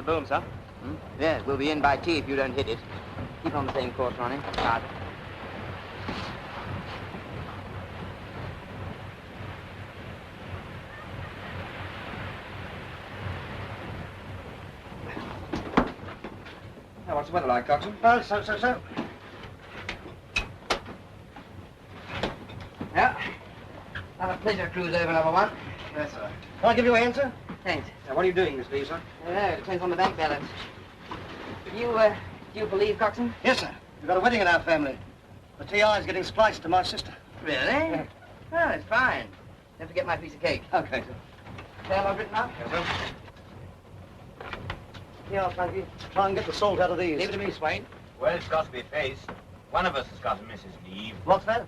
the boom, sir. Hmm? Yes, we'll be in by tea if you don't hit it. Keep on the same course, Ronnie. Hard. Now, what's the weather like, Coxswain? Well, so. Yeah. Have a pleasure cruise over, number one. Yes, sir. Can I give you a hand, sir? Thanks. Now, what are you doing, Miss Lee, sir? It depends on the bank balance. Do you believe, Coxswain? Yes, sir. We've got a wedding in our family. The TI is getting spliced to my sister. Really? Yeah. Oh, it's fine. Don't forget my piece of cake. Okay, sir. Tell I've written up? Yes, sir. Yeah, Frankie. Try and get the salt out of these. Leave it to me, Swain. Well, it's got to be faced. One of us has got to miss his leave. What's that?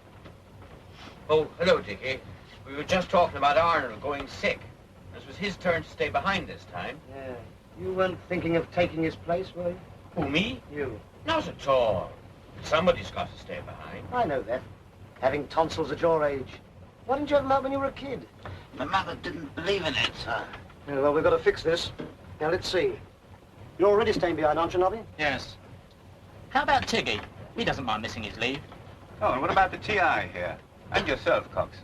Oh, hello, Dickie. We were just talking about Arnold going sick. This was his turn to stay behind this time. Yeah. You weren't thinking of taking his place, were you? Who, me? You. Not at all. Somebody's got to stay behind. I know that. Having tonsils at your age. Why didn't you have them out when you were a kid? My mother didn't believe in it, sir. Yeah, well, we've got to fix this. Now, let's see. You're already staying behind, aren't you, Nobby? Yes. How about Tiggy? He doesn't mind missing his leave. Oh, and what about the TI here? And yourself, Cox?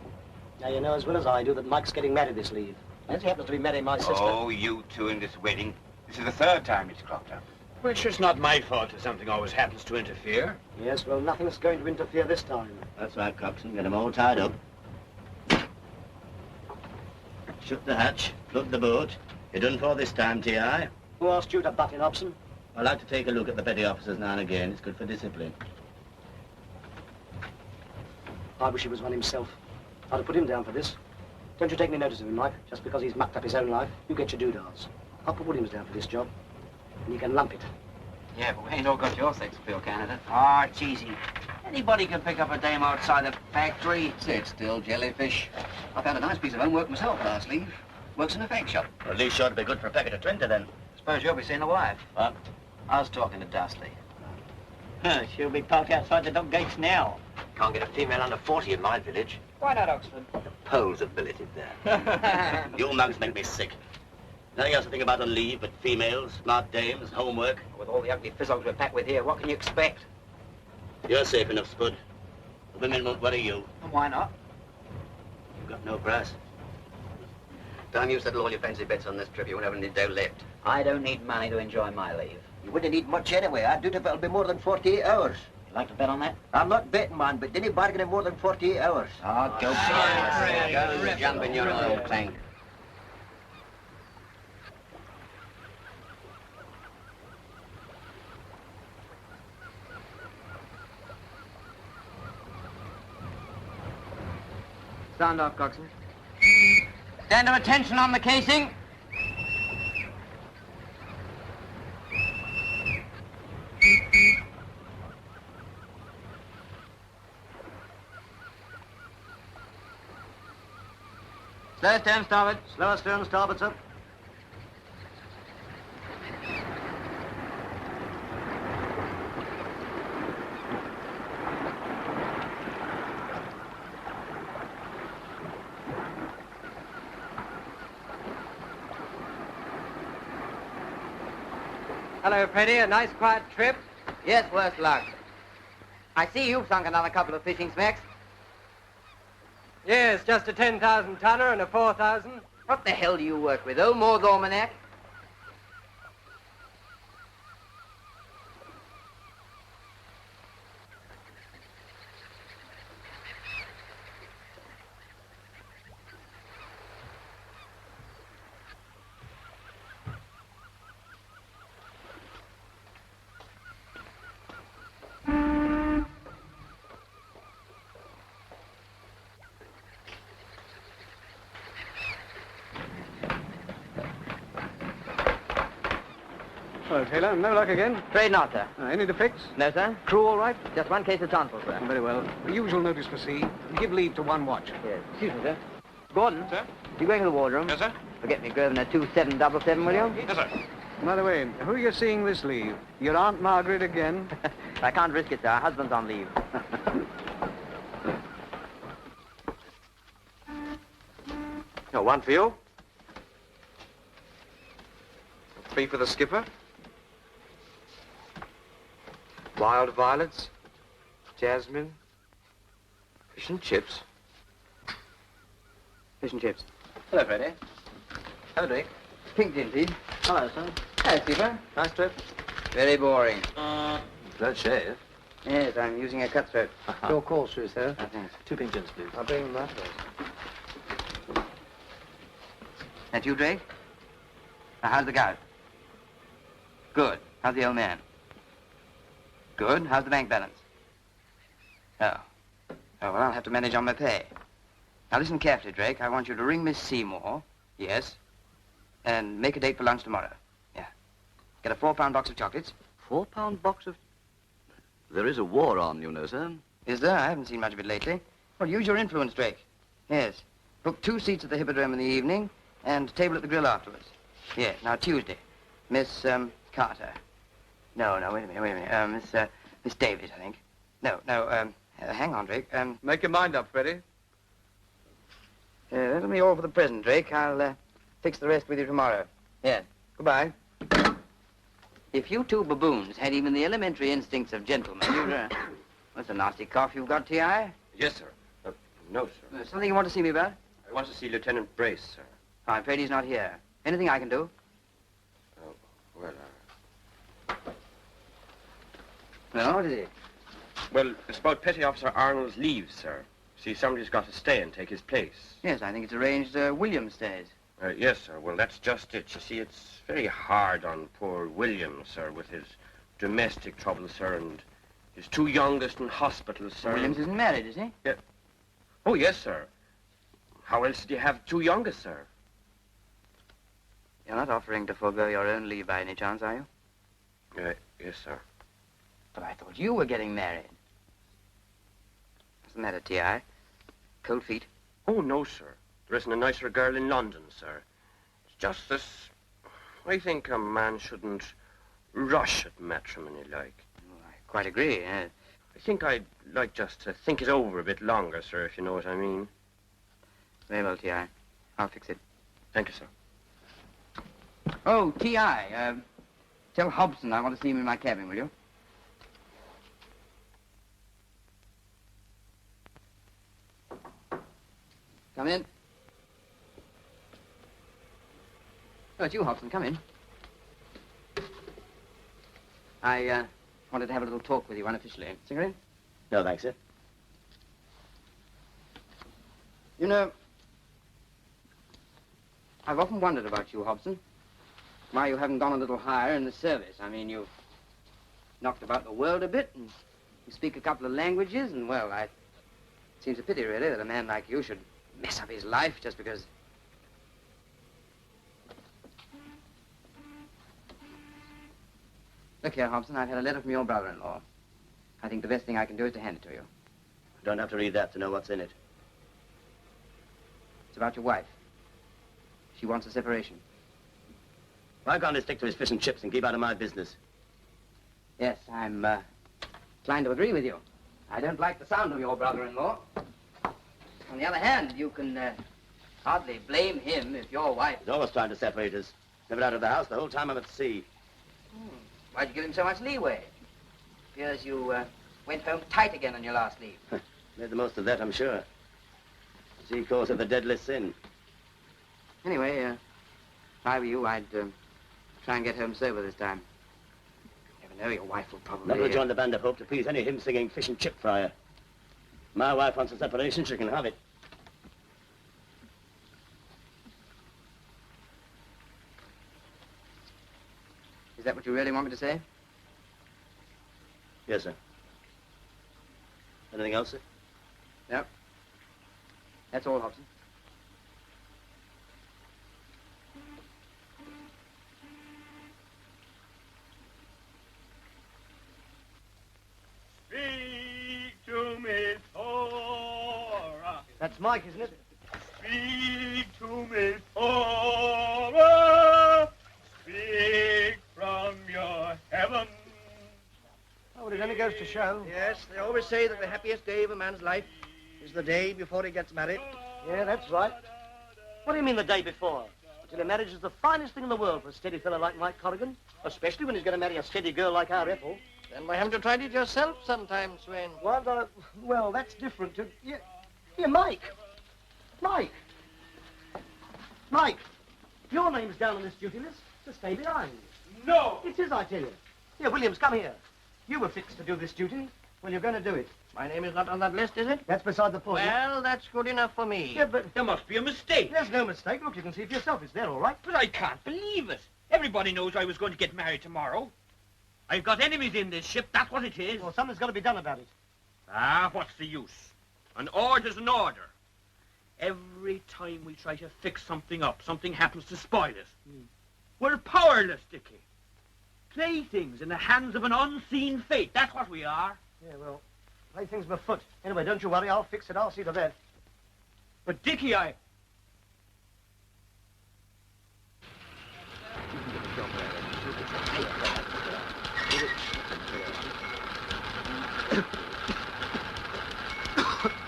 Now, you know as well as I do that Mike's getting married this leave. As he happens to be marrying my sister. Oh, you two in this wedding. This is the third time it's cropped up. Well, it's just not my fault if something always happens to interfere. Yes, well, nothing's going to interfere this time. That's right, Coxswain. Get them all tied up. Shut the hatch. Plug the boat. You're done for this time, T.I. Who asked you to butt in, Hobson? I like to take a look at the petty officers now and again. It's good for discipline. I wish he was one himself. I'd have put him down for this. Don't you take any notice of him, Mike. Just because he's mucked up his own life, you get your doodads. I'll put Williams down for this job, and you can lump it. Yeah, but we ain't all got your sex appeal candidate. Ah, it's easy. Anybody can pick up a dame outside the factory. Sit still, jellyfish. I found a nice piece of homework myself last leave. Works in a fake shop. Well, at least you ought to be good for a packet of 20, then. Suppose you'll be seeing the wife. What? I was talking to Dusty. She'll be parked outside the dock gates now. Can't get a female under 40 in my village. Why not Oxford? The Poles have billeted there. You mugs make me sick. Nothing else to think about on leave but females, smart dames, homework. With all the ugly fizzogs we're packed with here, what can you expect? You're safe enough, Spud. The women won't worry you. And why not? You've got no brass. Time you settle all your fancy bets on this trip, you won't have any dough left. I don't need money to enjoy my leave. You wouldn't need much anyway. I'd do it if it'll be more than 48 hours. You like to bet on that? I'm not betting, man, but didn't bargain in more than 48 hours. Oh, go Go jump in your oil tank. Stand off, Coxswain. Stand to attention on the casing. Slow stern, starboard. Slower stern, starboard, sir. Hello, Freddie. A nice quiet trip? Yes, worse luck. I see you've sunk another couple of fishing smacks. Yes, just a 10,000 tonner and a 4,000. What the hell do you work with, old Maud's Almanac? Hello, Taylor. No luck again? Afraid not, sir. Any to fix? No, sir. Crew all right? Just one case of tonsils, sir. Very well. The usual notice for sea. Give leave to one watch. Yes. Excuse me, sir. Gordon. Sir? You going to the wardroom? Yes, sir. Forget me, Grosvenor 2777, will you? Yes, sir. By the way, who are you seeing this leave? Your Aunt Margaret again? I can't risk it, sir. Our husband's on leave. No, one for you. Coffee for the skipper. Wild violets. Jasmine. Fish and chips. Fish and chips. Hello, Freddie. Hello, Dick. Pink gin, please. Hello, sir. Hello, Skipper. Nice trip. Very boring. Don't shave. Yes, I'm using a cutthroat. Your call, sir. Oh, thanks. 2 pink gins, please. I'll bring them that way. That you, Drake? Now, how's the gout? Good. How's the old man? Good. How's the bank balance? Oh. Oh, well, I'll have to manage on my pay. Now, listen carefully, Drake. I want you to ring Miss Seymour. Yes. And make a date for lunch tomorrow. Yeah. Get a 4-pound box of chocolates. 4-pound box of... There is a war on, you know, sir. Is there? I haven't seen much of it lately. Well, use your influence, Drake. Yes. Book 2 seats at the Hippodrome in the evening and table at the grill afterwards. Yes. Now, Tuesday. Miss, Carter. No, wait a minute. Miss Davis, I think. No, hang on, Drake. Make your mind up, Freddie. That'll be all for the present, Drake. I'll, fix the rest with you tomorrow. Yeah. Goodbye. If you two baboons had even the elementary instincts of gentlemen, you'd, What's a nasty cough you've got, T.I.? Yes, sir. No, sir. Something you want to see me about? I want to see Lieutenant Brace, sir. I'm afraid he's not here. Anything I can do? Oh, well, Well, what is it? Well, it's about Petty Officer Arnold's leave, sir. See, somebody's got to stay and take his place. Yes, I think it's arranged William stays. Yes, sir. Well, that's just it. You see, it's very hard on poor William, sir, with his domestic troubles, sir, and his 2 youngest in hospital, sir. Williams isn't married, is he? Yeah. Oh, yes, sir. How else did you have 2 youngest, sir? You're not offering to forego your own leave by any chance, are you? Yes, sir. But I thought you were getting married. What's the matter, T.I.? Cold feet? Oh, no, sir. There isn't a nicer girl in London, sir. It's just this... I think a man shouldn't rush at matrimony, like. Oh, I quite agree. I think I'd like just to think it over a bit longer, sir, if you know what I mean. Very well, T.I. I'll fix it. Thank you, sir. Oh, T.I., tell Hobson I want to see him in my cabin, will you? Come in. Oh, it's you, Hobson. Come in. I, wanted to have a little talk with you unofficially. Cigarette? No, thanks, sir. You know, I've often wondered about you, Hobson. Why you haven't gone a little higher in the service. I mean, you've knocked about the world a bit, and you speak a couple of languages, and, well, it seems a pity, really, that a man like you should mess up his life just because... Look here, Hobson, I've had a letter from your brother-in-law. I think the best thing I can do is to hand it to you. You don't have to read that to know what's in it. It's about your wife. She wants a separation. Why can't he stick to his fish and chips and keep out of my business? Yes, I'm, inclined to agree with you. I don't like the sound of your brother-in-law. On the other hand, you can, hardly blame him if your wife... He's always trying to separate us. Never out of the house the whole time I'm at sea. Why'd you give him so much leeway? Appears you, went home tight again on your last leave. Made the most of that, I'm sure. Sea course of the deadly sin. Anyway, if I were you, I'd, try and get home sober this time. You never know, your wife will probably... Never join the Band of Hope to please any hymn-singing fish and chip fryer. My wife wants a separation, she can have it. Is that what you really want me to say? Yes, sir. Anything else, sir? No. That's all, Hobson. Speak to me, Torah. That's Mike, isn't it? Speak to me, Torah. Speak from your heaven. Oh, well, it only goes to show. Yes, they always say that the happiest day of a man's life is the day before he gets married. Yeah, that's right. What do you mean the day before? tell you, marriage is the finest thing in the world for a steady fellow like Mike Corrigan, especially when he's going to marry a steady girl like our Ethel. Then why haven't you tried it yourself sometime, Swain? Well, that's different. Here, Mike. Mike, your name's down on this duty list to stay behind. No! It is, I tell you. Here, Williams, come here. You were fixed to do this duty. Well, you're going to do it. My name is not on that list, is it? That's beside the point. Well, that's good enough for me. Yeah, but There must be a mistake. there's no mistake. Look, you can see for yourself. It's there, all right. But I can't believe it. Everybody knows I was going to get married tomorrow. I've got enemies in this ship, that's what it is. Well, something's got to be done about it. Ah, what's the use? An order's an order. Every time we try to fix something up, something happens to spoil it. We're powerless, Dickie. Playthings in the hands of an unseen fate, that's what we are. Yeah, well, playthings my foot. Anyway, don't you worry. I'll fix it. I'll see to that. But Dickie,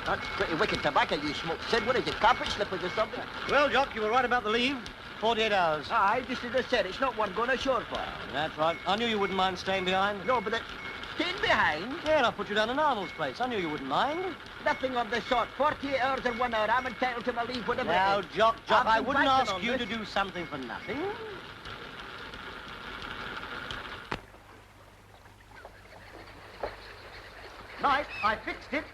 That's pretty wicked tobacco you smoke, Sid. What is it, carpet slippers or something? Well, Jock, you were right about the leave. 48 hours. Aye, just as I said, it's not one going ashore for. That's right. I knew you wouldn't mind staying behind. No, but staying behind? Yeah, and I'll put you down in Arnold's place. I knew you wouldn't mind. Nothing of the sort. 48 hours or 1 hour. I'm entitled to my leave whatever Now, it is. Jock, I've I been wouldn't fighting ask on you this. to do something for nothing. Mike, I fixed it.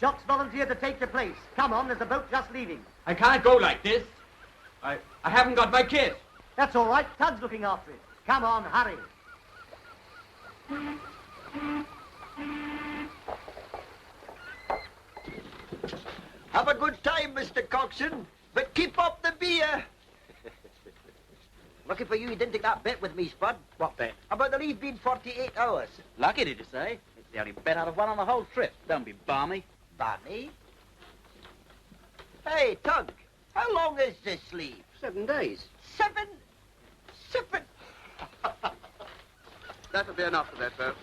Jock's volunteered to take your place. Come on, there's a boat just leaving. I can't go like this. I haven't got my kit. That's all right. Tud's looking after it. Come on, hurry. Have a good time, Mr. Coxswain, but keep up the beer. Lucky for you didn't take that bet with me, Spud. What bet? About the leave being 48 hours. Lucky, did you say? It's the only bet out of one on the whole trip. Don't be balmy. Barney? Hey, Tug, how long is this leave? 7 days. 7? That'll be enough for that boat.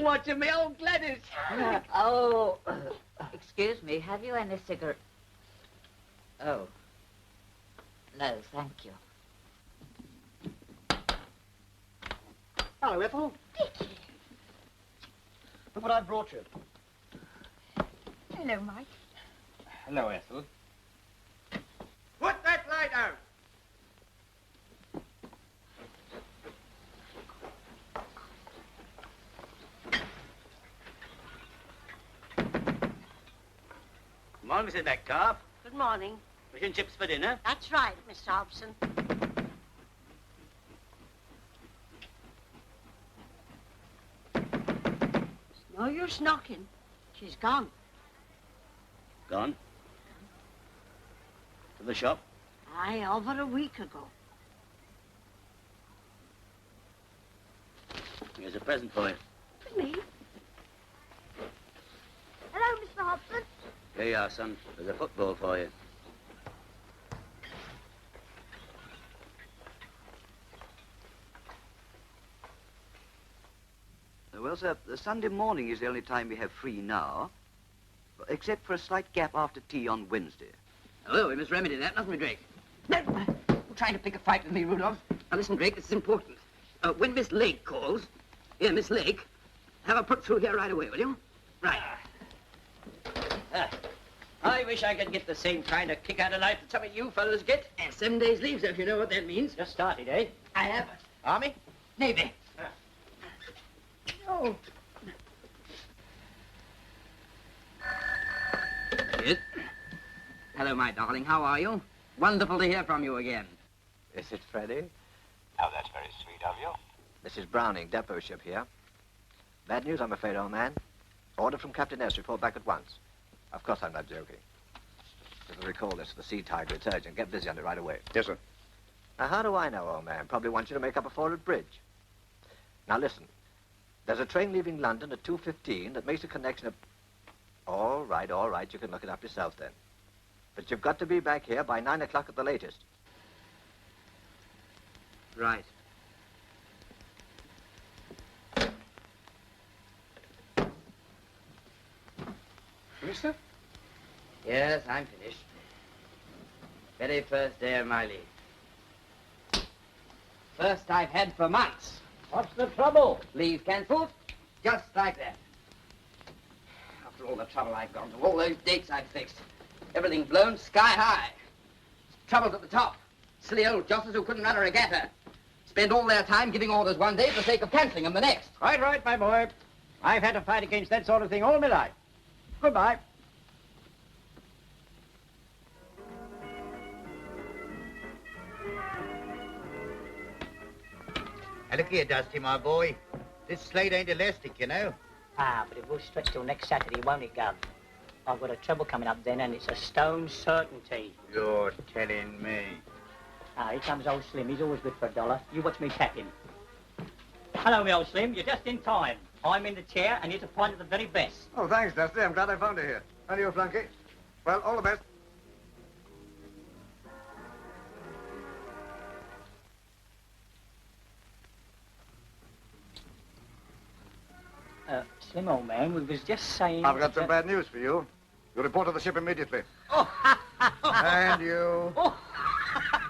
Watching me old Gladys. Oh, excuse me, have you any cigarette? Oh. No, thank you. Hello, Ethel. Dickie. Look what I brought you. Hello, Mike. Hello, Ethel. Put that light out. Come on, Mrs. Metcalf. Good morning. Fish and chips for dinner. That's right, Mr. Hobson. It's no use knocking. She's gone. Gone? To the shop? Aye, over a week ago. Here's a present for you. For me? Hello, Mr. Hobson. Here you are, son. There's a football for you. Well, sir, the Sunday morning is the only time we have free now, except for a slight gap after tea on Wednesday. Hello, we must remedy that, mustn't we, Drake? You're trying to pick a fight with me, Rudolph. Now, listen, Drake, this is important. When Miss Lake calls, Miss Lake, have her put through here right away, will you? Right. I wish I could get the same kind of kick out of life that some of you fellas get. 7 days leave, sir, if you know what that means. Just started, eh? I have. Army? Navy. Oh, Yes. Hello, my darling. How are you? Wonderful to hear from you again. Is it Freddie? Oh, that's very sweet of you. Mrs. Browning, depot ship here. Bad news, I'm afraid, old man. Order from Captain S. Report back at once. Of course I'm not joking. Just recall this to the Sea Tiger. It's urgent. Get busy on it right away. Yes, sir. Now, how do I know, old man? Probably want you to make up a forward bridge. Now, listen. There's a train leaving London at 2:15 that makes a connection of... All right. You can look it up yourself then. But you've got to be back here by 9 o'clock at the latest. Right. Mister? Yes, I'm finished. Very first day of my leave. First I've had for months. What's the trouble? Leave cancelled, just like that. After all the trouble I've gone to, all those dates I've fixed, everything blown sky high. Troubles at the top. Silly old josses who couldn't run a regatta. Spend all their time giving orders one day for the sake of cancelling them the next. Right, my boy. I've had to fight against that sort of thing all my life. Goodbye. Now look here, Dusty, my boy. This slate ain't elastic, you know. Ah, but it will stretch till next Saturday, won't it, Gov? I've got a trouble coming up then, and it's a stone certainty. You're telling me. Ah, here comes old Slim. He's always good for $1. You watch me tap him. Hello, me old Slim. You're just in time. I'm in the chair, and here's a pint of the very best. Oh, thanks, Dusty. I'm glad I found you here. And you, Flunky? Well, all the best. Slim, old man, we was just saying... I've got some bad news for you. You report to the ship immediately. Oh. And you. Oh.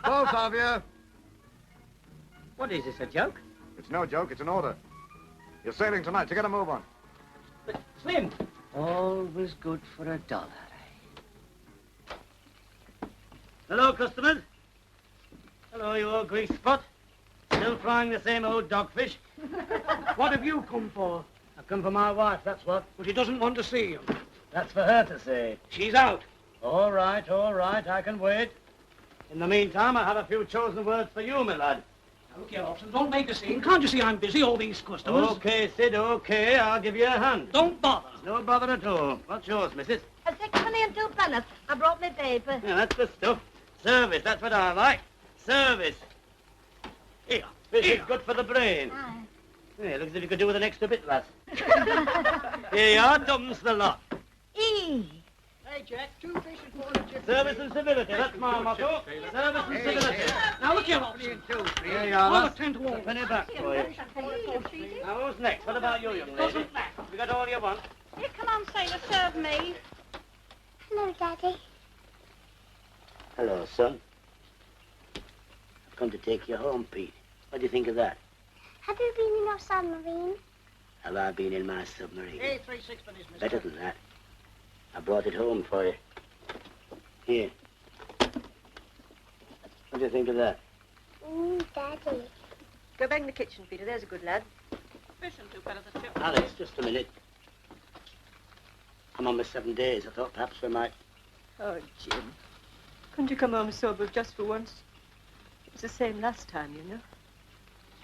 Both of you. What is this, a joke? It's no joke, it's an order. You're sailing tonight, so get a move on. But, Slim... Always good for $1, eh? Hello, customers. Hello, you old grease spot. Still frying the same old dogfish. What have you come for? I've come for my wife, that's what. But she doesn't want to see you. That's for her to say. She's out. All right, I can wait. In the meantime, I have a few chosen words for you, my lad. Now, look here, Hobson, don't make a scene. Can't you see I'm busy, all these customers? Okay, Sid, okay. I'll give you a hand. Don't bother. No bother at all. What's yours, missus? A 6penny and 2 penneth. I brought me paper. Yeah, that's the stuff. Service, that's what I like. Service. Here. This is good for the brain. Aye. Yeah, looks as if you could do with an extra bit, lass. Here you are, dumbs the lot. E. Hey, Jack, 2 fish and 4 chips. Service and civility, that's my motto. Service and civility. Now, look here, Hobson. Here you are, I'll lass. attend to all. A penny back for you. Now, who's next? What about you, young lady? You got all you want? Here, come on, sailor, serve me. Hello, Daddy. Hello, son. I've come to take you home, Pete. What do you think of that? Have you been in your submarine? Have I been in my submarine? Hey, 3 6pennies, mister. Better than that. I brought it home for you. Here. What do you think of that? Daddy. Go back in the kitchen, Peter. There's a good lad. Fish and 2 penneth of chips. Alice, just a minute. I'm on my 7 days. I thought perhaps we might... Oh, Jim. Couldn't you come home sober just for once? It was the same last time, you know.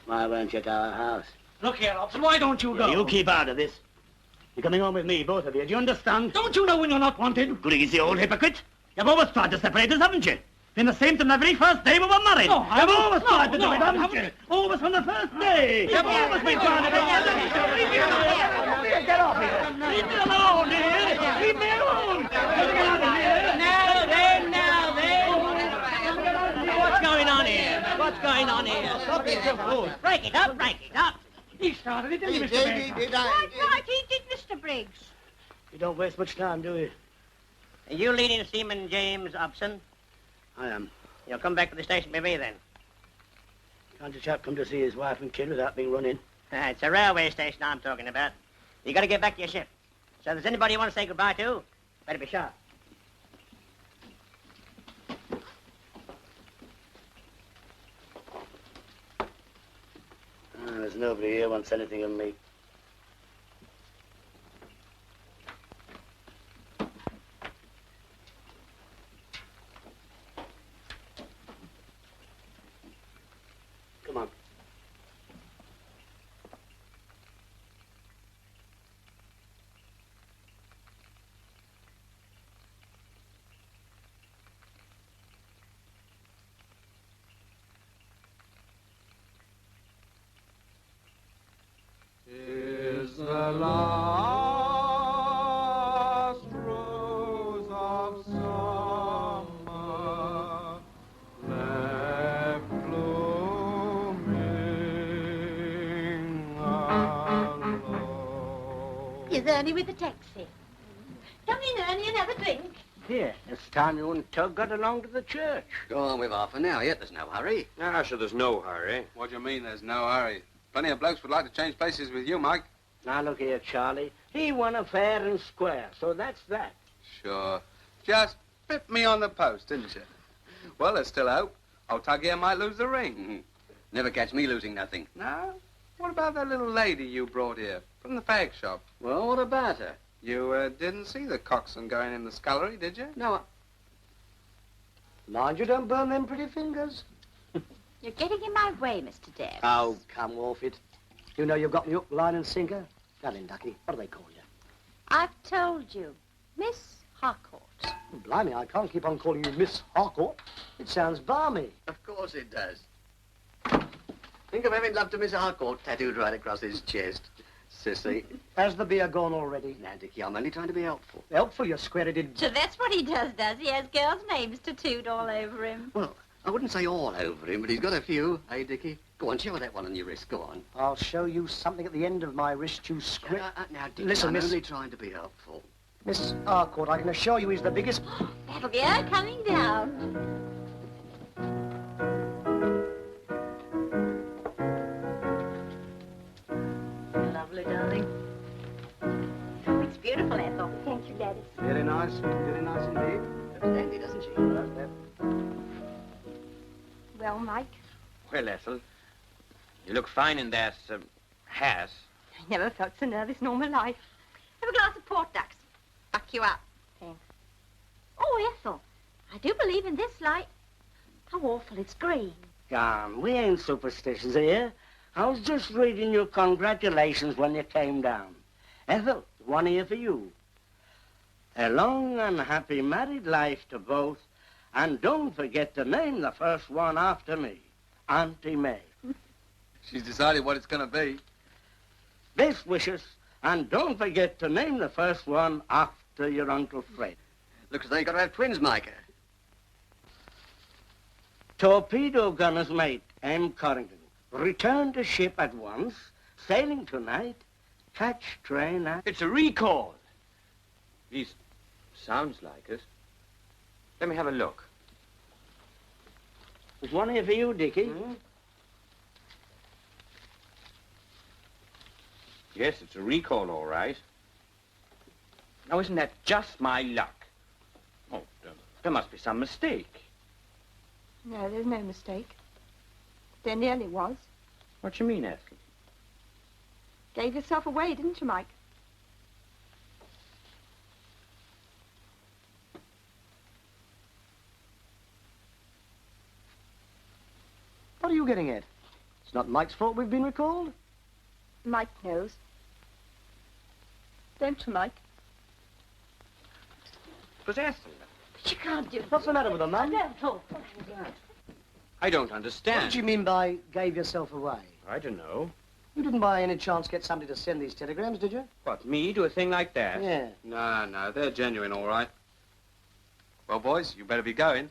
Why weren't you at our house? Look here, Hobson, why don't you go? You keep out of this. You're coming home with me, both of you. Do you understand? Don't you know when you're not wanted? Greasy old hypocrite. You've always tried to separate us, haven't you? Been the same from the very first day we were married. No, I You've haven't. always tried to No, do it, I haven't haven't. you? Always from the first day. You've always been trying to do it. Get off here. Leave me alone, dear. Leave me alone. Get out of here. Now then. What's going on here? What's going on here? Stop being so fool. Break it up, break it up. He started it, didn't he, Mr. Baker? Right, he did, Mr. Briggs. You don't waste much time, do you? Are you leading Seaman James Hobson? I am. You'll come back to the station with me, then. Can't a chap come to see his wife and kid without being run in? It's a railway station I'm talking about. You got to get back to your ship. So if there's anybody you want to say goodbye to, better be sharp. There's nobody here wants anything of me. Come on. last rose of summer left blooming alone. Here's Ernie with the taxi. Come in, Ernie, and have a drink. Here, it's time you and Tug got along to the church. Go on with half an hour yet, there's no hurry. Ah, sure, there's no hurry. What do you mean there's no hurry? Plenty of blokes would like to change places with you, Mike. Now, look here, Charlie. He won a fair and square, so that's that. Sure. Just bit me on the post, didn't you? Well, there's still hope. Old Tug here might lose the ring. Never catch me losing nothing. No? What about that little lady you brought here from the fag shop? Well, what about her? You didn't see the coxswain going in the scullery, did you? No. Mind you don't burn them pretty fingers. You're getting in my way, Mr. Davis. Oh, come off it. You know you've got me hook, line and sinker. Now then, Ducky, what do they call you? I've told you, Miss Harcourt. Blimey, I can't keep on calling you Miss Harcourt. It sounds balmy. Of course it does. Think of having love to Miss Harcourt tattooed right across his chest. Sissy. Has the beer gone already? Now, Dickie, I'm only trying to be helpful. Helpful, you square-headed... So that's what he does? He has girls' names tattooed all over him. Well, I wouldn't say all over him, but he's got a few. Hey, Dickie? Go on, show her that one on your wrist. Go on. I'll show you something at the end of my wrist, you square... Now, Dickie, Listen, I'm Miss... only trying to be helpful. Miss Harcourt, I can assure you he's the biggest... That'll be her coming down. Lovely, darling. Oh, it's beautiful, Ethel. Thank you, Daddy. Very nice indeed. Dandy, doesn't she? Well, Mike, Well, Ethel, you look fine in that hat. I never felt so nervous in all my life. Have a glass of port, Dux. Buck you up. Thanks. Oh, Ethel, I do believe in this light. How awful it's green. Come, we ain't superstitious here. I was just reading your congratulations when you came down. Ethel, one here for you. A long and happy married life to both, and don't forget to name the first one after me, Auntie May. She's decided what it's going to be. Best wishes, and don't forget to name the first one after your Uncle Fred. Looks as though you've got to have twins, Micah. Torpedo gunner's mate, M. Corrington. Return to ship at once. Sailing tonight. Catch train at... It's a recall. At least, sounds like it. Let me have a look. There's one here for you, Dickie. Yes, it's a recall, all right. Now, isn't that just my luck? Oh, there must be some mistake. no, there's no mistake. There nearly was. What you mean, Ethel? Gave yourself away, didn't you, Mike? What are you getting at? It's not Mike's fault we've been recalled. Mike knows. Don't you, Mike? But Ethel, But you can't do it. What's the matter with her, Mum? I don't What understand. did you mean by gave yourself away? I don't know. You didn't by any chance get somebody to send these telegrams, did you? What, me do a thing like that? Yeah. No, they're genuine, all right. Well, boys, you better be going.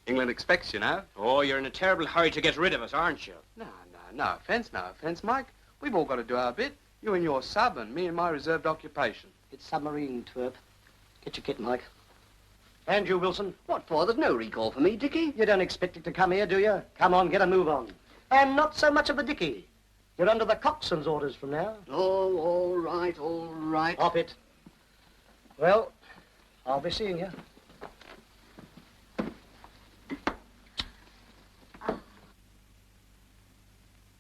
England expects you now. Oh, you're in a terrible hurry to get rid of us, aren't you? No offence, Mike. We've all got to do our bit. You and your sub and me and my reserved occupation. It's submarine, twerp. Get your kit, Mike. And you, Wilson. What for? There's no recall for me, Dickie. You don't expect it to come here, do you? Come on, get a move on. And not so much of the Dickie. You're under the coxswain's orders from now. Oh, all right, all right. Off it. Well, I'll be seeing you.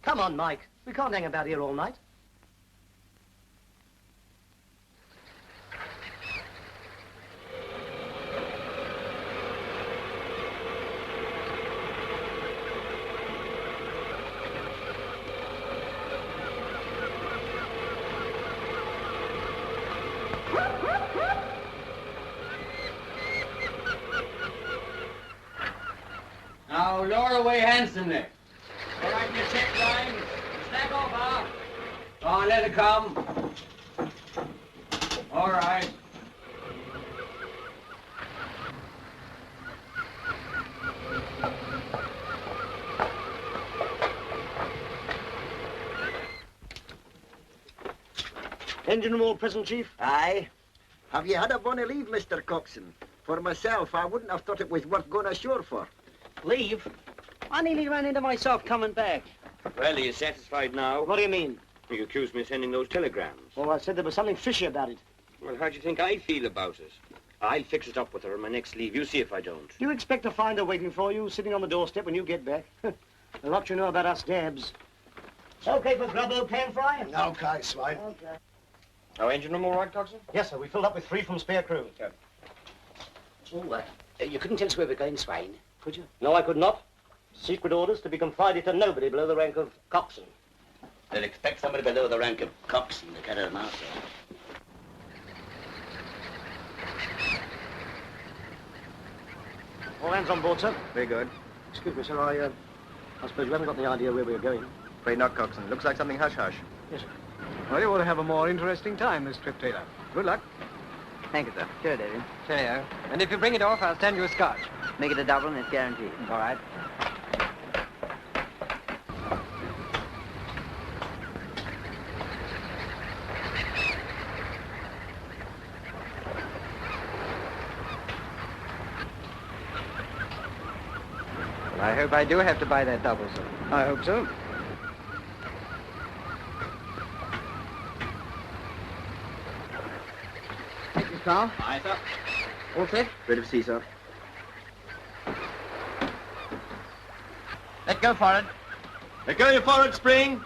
Come on, Mike. We can't hang about here all night. Now, lower away handsomely. All right, your check line. Stack off, Go on, let it come. right. Engine room all present, Chief? Aye. Have you had a bonny leave, Mr. Coxswain? For myself, I wouldn't have thought it was worth going ashore for. Leave? I nearly ran into myself coming back. Well, are you satisfied now? What do you mean? You accused me of sending those telegrams. Well, I said there was something fishy about it. Well, how do you think I feel about it? I'll fix it up with her on my next leave. You see if I don't. You expect to find her waiting for you, sitting on the doorstep when you get back? A lot you know about us dabs. Okay for grub, pan fry? Okay, Swine. Okay. Our engine room all right, Coxswain? Yes, sir. We filled up with 3 from spare crew. Yeah. Oh, you couldn't tell us where we're going, Swain, could you? No, I could not. Secret orders to be confided to nobody below the rank of coxswain. They'll expect somebody below the rank of coxswain to carry them out, sir. All hands on board, sir. Very good. Excuse me, sir. I suppose you haven't got the idea where we're going. Afraid not, Coxswain. Looks like something hush-hush. Yes, sir. Well, you ought to have a more interesting time this trip, Taylor. Good luck. Thank you, sir. Sure, David. Cheerio. And if you bring it off, I'll stand you a scotch. Make it a double and it's guaranteed. All right. Well, I hope I do have to buy that double, sir. I hope so. Thank you, Carl. Aye, sir. All set? Ready to see, sir. Let go forward. Let go your forward spring.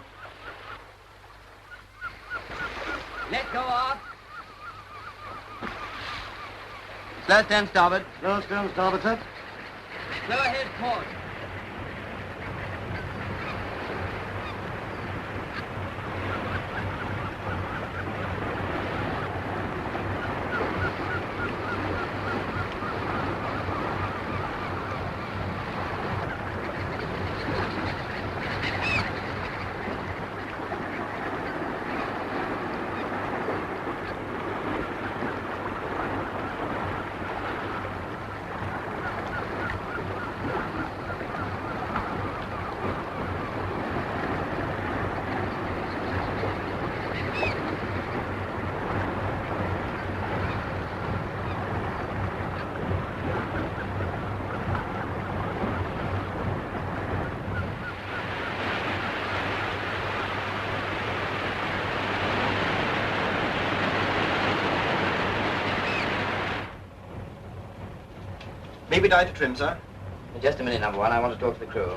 Let go off. Slow stern starboard. Slow stern starboard, sir. Slow ahead port. Maybe die to trim, sir. Just a minute, number one. I want to talk to the crew.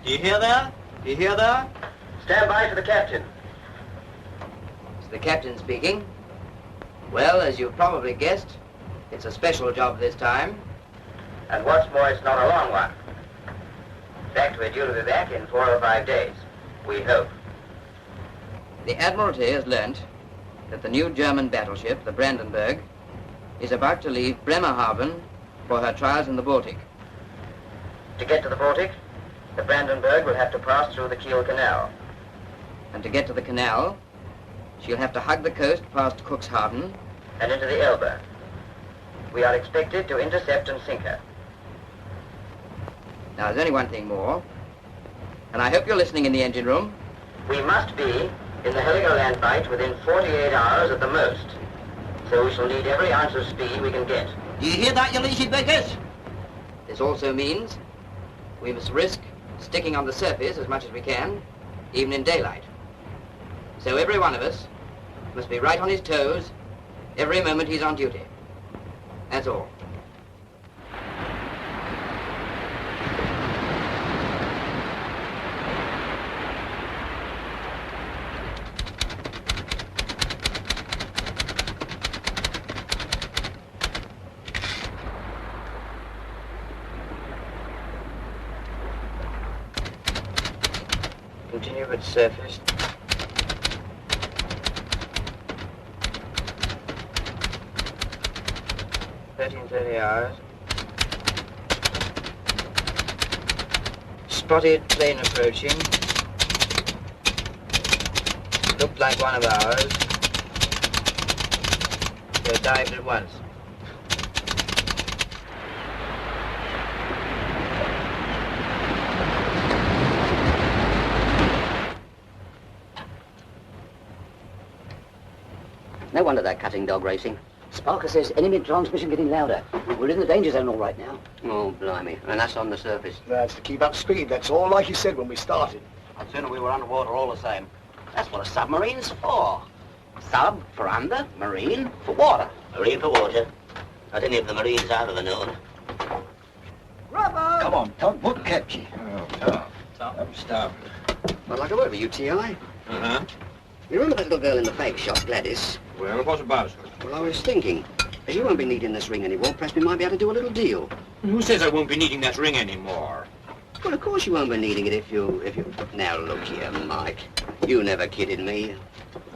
Do you hear there? Do you hear there? Stand by for the captain. It's the captain speaking. Well, as you've probably guessed, it's a special job this time. And what's more, it's not a long one. In fact, we're due to be back in 4 or 5 days. We hope. The Admiralty has learnt that the new German battleship, the Brandenburg, is about to leave Bremerhaven for her trials in the Baltic. To get to the Baltic, the Brandenburg will have to pass through the Kiel Canal. And to get to the canal, she'll have to hug the coast past Cuxhaven and into the Elbe. We are expected to intercept and sink her. Now, there's only one thing more, and I hope you're listening in the engine room. We must be in the Heligoland fight within 48 hours at the most. So we shall need every ounce of speed we can get. Do you hear that, your leashy beggars? This also means we must risk sticking on the surface as much as we can, even in daylight. So every one of us must be right on his toes every moment he's on duty. That's all. Continue with surface. $13:30 hours. Spotted plane approaching. Looked like one of ours. So dived at once. No wonder they're cutting dog racing. Sparker says enemy transmission getting louder. We're in the danger zone all right now. Oh, blimey. And that's on the surface. That's to keep up speed, that's all, like you said when we started. I'd sooner we were underwater all the same. That's what a submarine's for. Sub for under, marine for water. Marine for water. Not any of the Marines I've ever known. Bravo! Come on, Todd, what kept you? Oh, tough. I'm starving. I'd like a word with you, T.I. Uh-huh. You remember that little girl in the fake shop, Gladys? Well, what about her? Well, I was thinking, as you won't be needing this ring anymore, perhaps we might be able to do a little deal. Who says I won't be needing that ring anymore? Well, of course you won't be needing it if you... Now, look here, Mike. You never kidded me.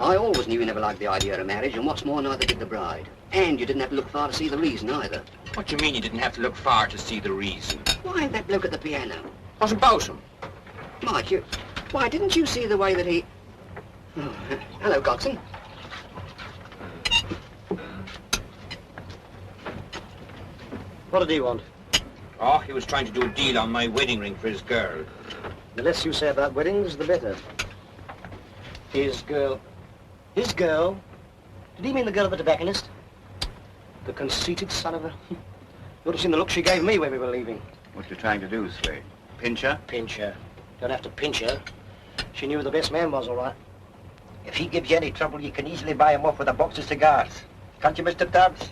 I always knew you never liked the idea of marriage, and what's more, neither did the bride. And you didn't have to look far to see the reason, either. What do you mean you didn't have to look far to see the reason? Why, that bloke at the piano. What's about him? Mike, you... Why, didn't you see the way that he... Oh, hello, Coxon. What did he want? Oh, he was trying to do a deal on my wedding ring for his girl. The less you say about weddings, the better. His girl. His girl? Did he mean the girl of the tobacconist? The conceited son of a... You ought to have seen the look she gave me when we were leaving. What you trying to do, Slade? Pinch her? Pinch her. Don't have to pinch her. She knew who the best man was, all right. If he gives you any trouble, you can easily buy him off with a box of cigars. Can't you, Mr. Tubbs?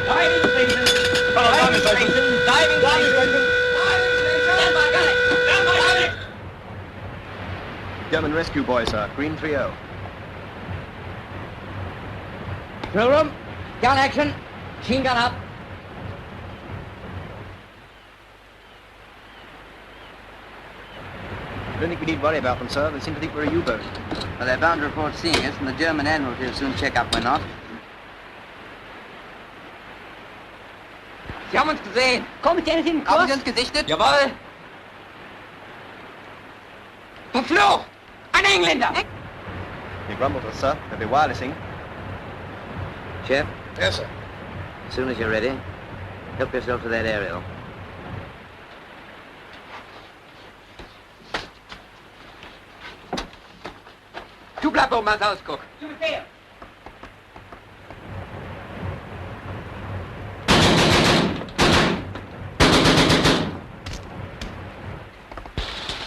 Diving station! Diving station! Diving station! Stand by, gun it! Stand by, gun it! German rescue boy, sir. Green 3-0. Drill room, gun action, machine gun up. I don't think we need worry about them, sir. They seem to think we're a U-boat. Well, they're bound to report seeing us, and the German Admiralty will soon check up we're not. Sie haben uns gesehen. Kommt ihr hin? Haben Sie uns gesichtet? Jawohl! Verflucht! Ein Engländer! He grumbled us, sir. They'll be wirelessing. Chef? Yes, sir. As soon as you're ready, help yourself to that aerial. Du bleib oben als Ausguck.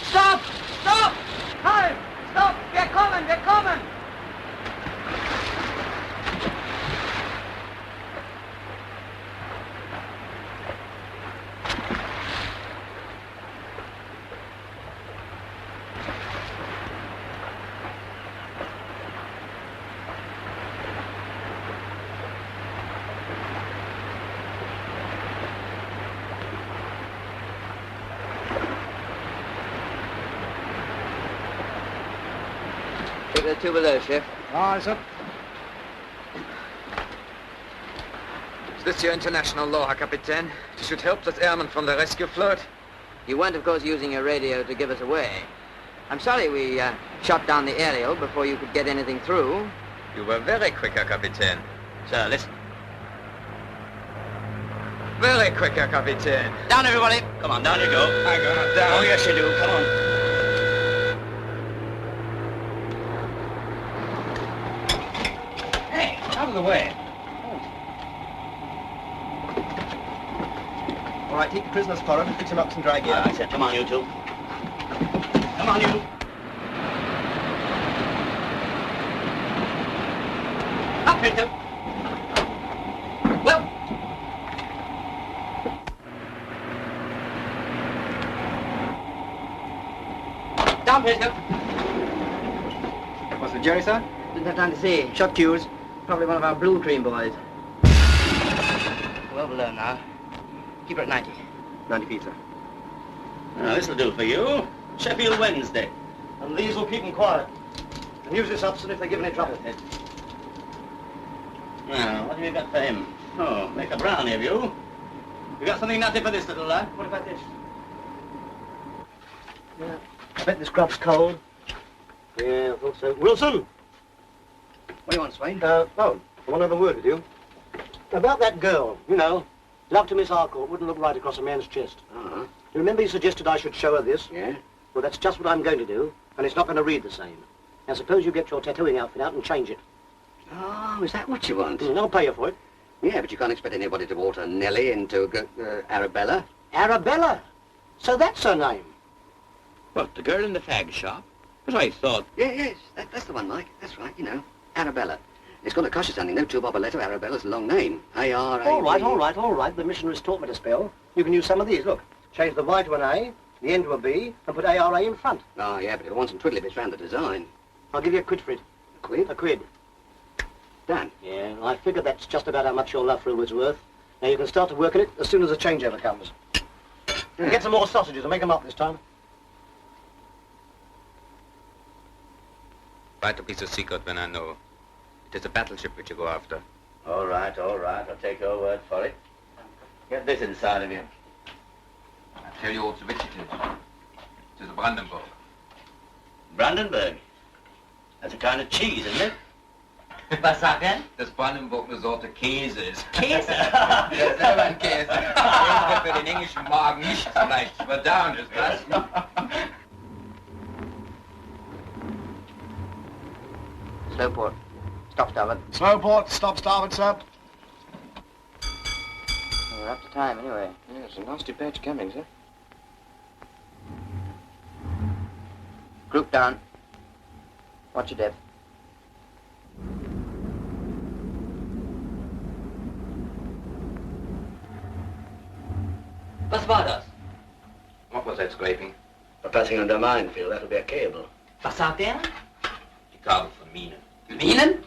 Stop! Stop! Halt! Stop! Wir kommen! Wir kommen! Take the two below, Chef. Aye, sir. Is this your international law, Herr Kapitän? To shoot helpless airmen from the rescue float? You weren't, of course, using your radio to give us away. I'm sorry we shot down the aerial before you could get anything through. You were very quick, Herr Kapitän. Sir, listen. Very quick, Herr Kapitän. Down, everybody. Come on, down you go. I got it down. Oh, yes, you do. Come on. Hey, out of the way. All right, take the prisoners forward and fix him up some dry gear. All right, sir. Come on, you two. Come on, you. Up, Victor. Well. Down, Victor. What's the Jerry, sir? Didn't have time to see. Shot cues. Probably one of our blue cream boys. Well below now. Keep her at 90. 90 feet, sir. Now, this'll do for you. Sheffield Wednesday. And these will keep them quiet. And use this, Upson, if they give any trouble. Now, what have you got for him? Oh, make a brownie of you. You got something nutty for this little lad? What about this? Yeah. I bet this grub's cold. Yeah, I thought so. Wilson! What do you want, Swain? I want another word with you. About that girl, you know. Love to Miss Harcourt wouldn't look right across a man's chest. Uh-huh. You remember you suggested I should show her this? Yeah? Well, that's just what I'm going to do, and it's not going to read the same. Now, suppose you get your tattooing outfit out and change it. Oh, is that what you want? I'll pay you for it. Yeah, but you can't expect anybody to alter Nellie into Arabella. Arabella? So that's her name? What, the girl in the fag shop? But I thought... Yes, that's the one, Mike. That's right, you know. Arabella. It's going to cost you something, though. 2 bob a letter. Arabella's a long name. A-R-A-B... All right. The missionaries taught me to spell. You can use some of these. Look, change the Y to an A, the N to a B, and put A-R-A in front. Oh, yeah, but if I want some twiddly bits round the design. I'll give you a quid for it. A quid? A quid. Done. Yeah, I figured that's just about how much your love for her was worth. Now you can start to work on it as soon as the changeover comes. And get some more sausages and make them up this time. Vital piece of secret when I know. It is a battleship which you go after. All right. I'll take your word for it. Get this inside of you. I tell you also which it is. It is a Brandenburg. Brandenburg? That's a kind of cheese, isn't it? Was sagt er? Das Brandenburg eine Sorte Käse ist. Käse? Ja, selber ein Käse. Der für den englischen Magen nicht so leicht zu verdauen ist, was? Slowport. Stop starboard. Slowport, stop starboard, sir. We're up to time, anyway. Yeah, it's a nasty patch coming, sir. Group down. Watch your depth. Was war das? What was that scraping? We're passing under a minefield. That'll be a cable. Was sagt er? Die Kabel von Minen. Minen?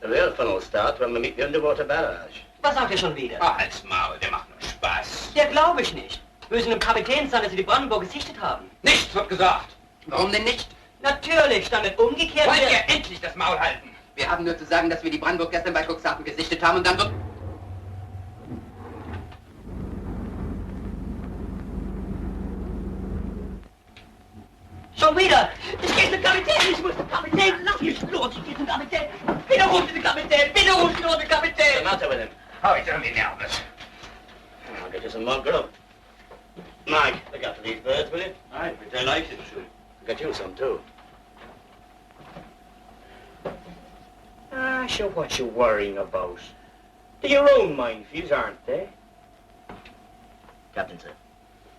The real fun will start when we meet the underwater barrage. Was sagt er schon wieder? Ah, halt's Maul, der macht nur Spaß. Der glaube ich nicht. Wir müssen dem Kapitän sagen, dass sie die Brandenburg gesichtet haben. Nichts wird gesagt. Warum denn nicht? Natürlich, damit umgekehrt Wollt wird... ihr endlich das Maul halten? Wir haben nur zu sagen, dass wir die Brandenburg gestern bei Cuxhaven gesichtet haben und dann wird... Schon wieder! Ich gehe zum Kapitän! Ich muss zum Kapitän! Lass mich los! Ich gehe zum Kapitän! Bitte ruf den Kapitän! Bitte ruf den Kapitän! What's the matter with him? Oh, he's only nervous. I'll get you some more grub. Mike, look after these birds, will you? Aye, but I like it too. I'll get you some, too. Sure, what you worrying about? They're your own minefields, aren't they? Captain, sir.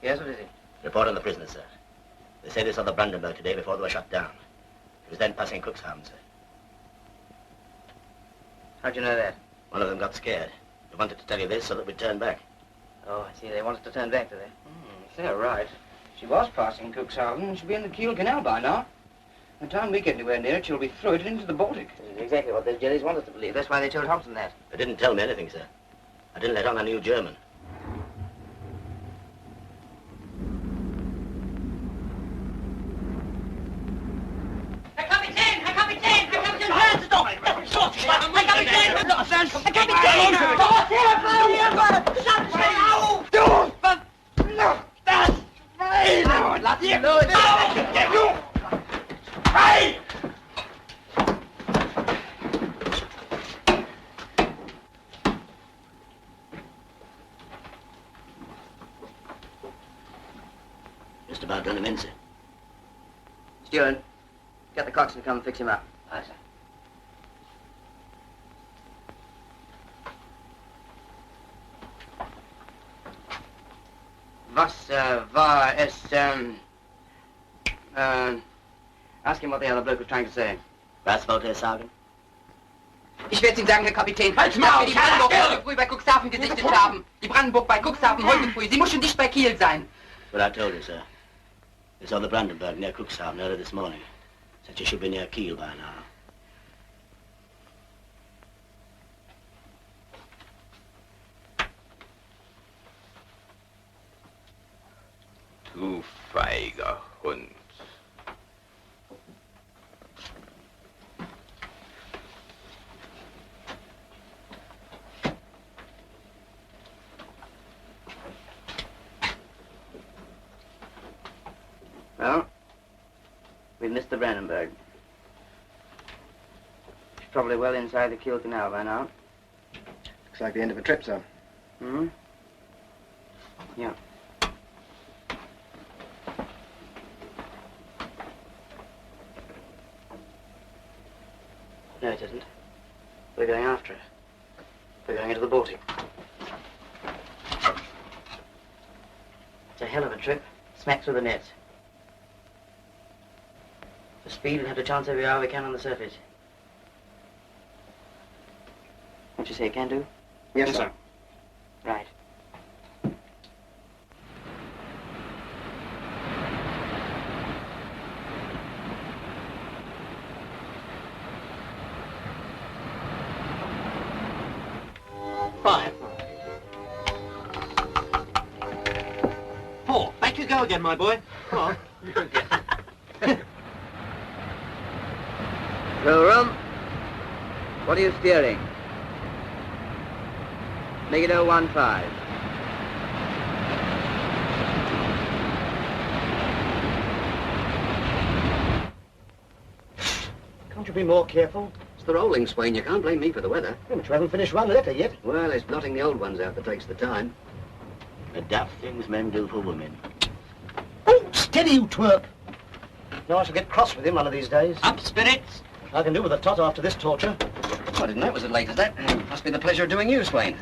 Yes, what is it? Report on the prisoners, sir. They say they saw the Brandenburg today before they were shot down. It was then passing Cuxhaven, sir. How'd you know that? One of them got scared. They wanted to tell you this so that we'd turn back. Oh, I see. They want us to turn back, do they? If they're right. She was passing Cuxhaven. She'll be in the Kiel Canal by now. By the time we get anywhere near it, she'll be floated into the Baltic. This is exactly what those jellies want us to believe. That's why they told Hobson that. They didn't tell me anything, sir. I didn't let on I knew German. Herr Kapitän! Herr Kapitän! Herr Kapitän! Hören Sie doch! Herr Kapitän! Los, Herr Kapitän! Los, Hilfe! Schaut schnell auf! Du! Das! Nein! Lass ihn los! Hey! Just about done him in, sir. Steward, get the coxswain to come and fix him up. Aye, sir. Was war es, ask him what the other bloke was trying to say. Was wollte er sagen? Ich werde Ihnen sagen, Herr Kapitän, dass wir die Brandenburg heute früh bei Cuxhaven gesichtet haben. Die Brandenburg bei Cuxhaven heute früh. Sie muss schon dicht bei Kiel sein. But I told you, sir. They saw the Brandenburg near Cuxhaven early this morning. Said you should be near Kiel by now. Du feiger Hund. Well, we've missed the Brandenburg. It's probably well inside the Kiel Canal by now. Looks like the end of a trip, sir. Hmm? Yeah. No, it isn't. We're going after it. We're going into the Baltic. It's a hell of a trip. Smack through the nets. For speed, we'll have to chance every hour we can on the surface. What you say, can do? Yes, sir. Right. Fire. Four. Back you go again, my boy. Come on. Roll. What are you steering? Make it 015. Can't you be more careful? It's the rolling, Swain. You can't blame me for the weather. Yeah, but you haven't finished one letter yet. Well, it's blotting the old ones out that takes the time. The daft things men do for women. Oh, steady, you twerp. No, I shall get cross with him one of these days. Up, spirits! I can do with a tot after this torture. I didn't know it was as late as that. Must be the pleasure of doing you, Swain.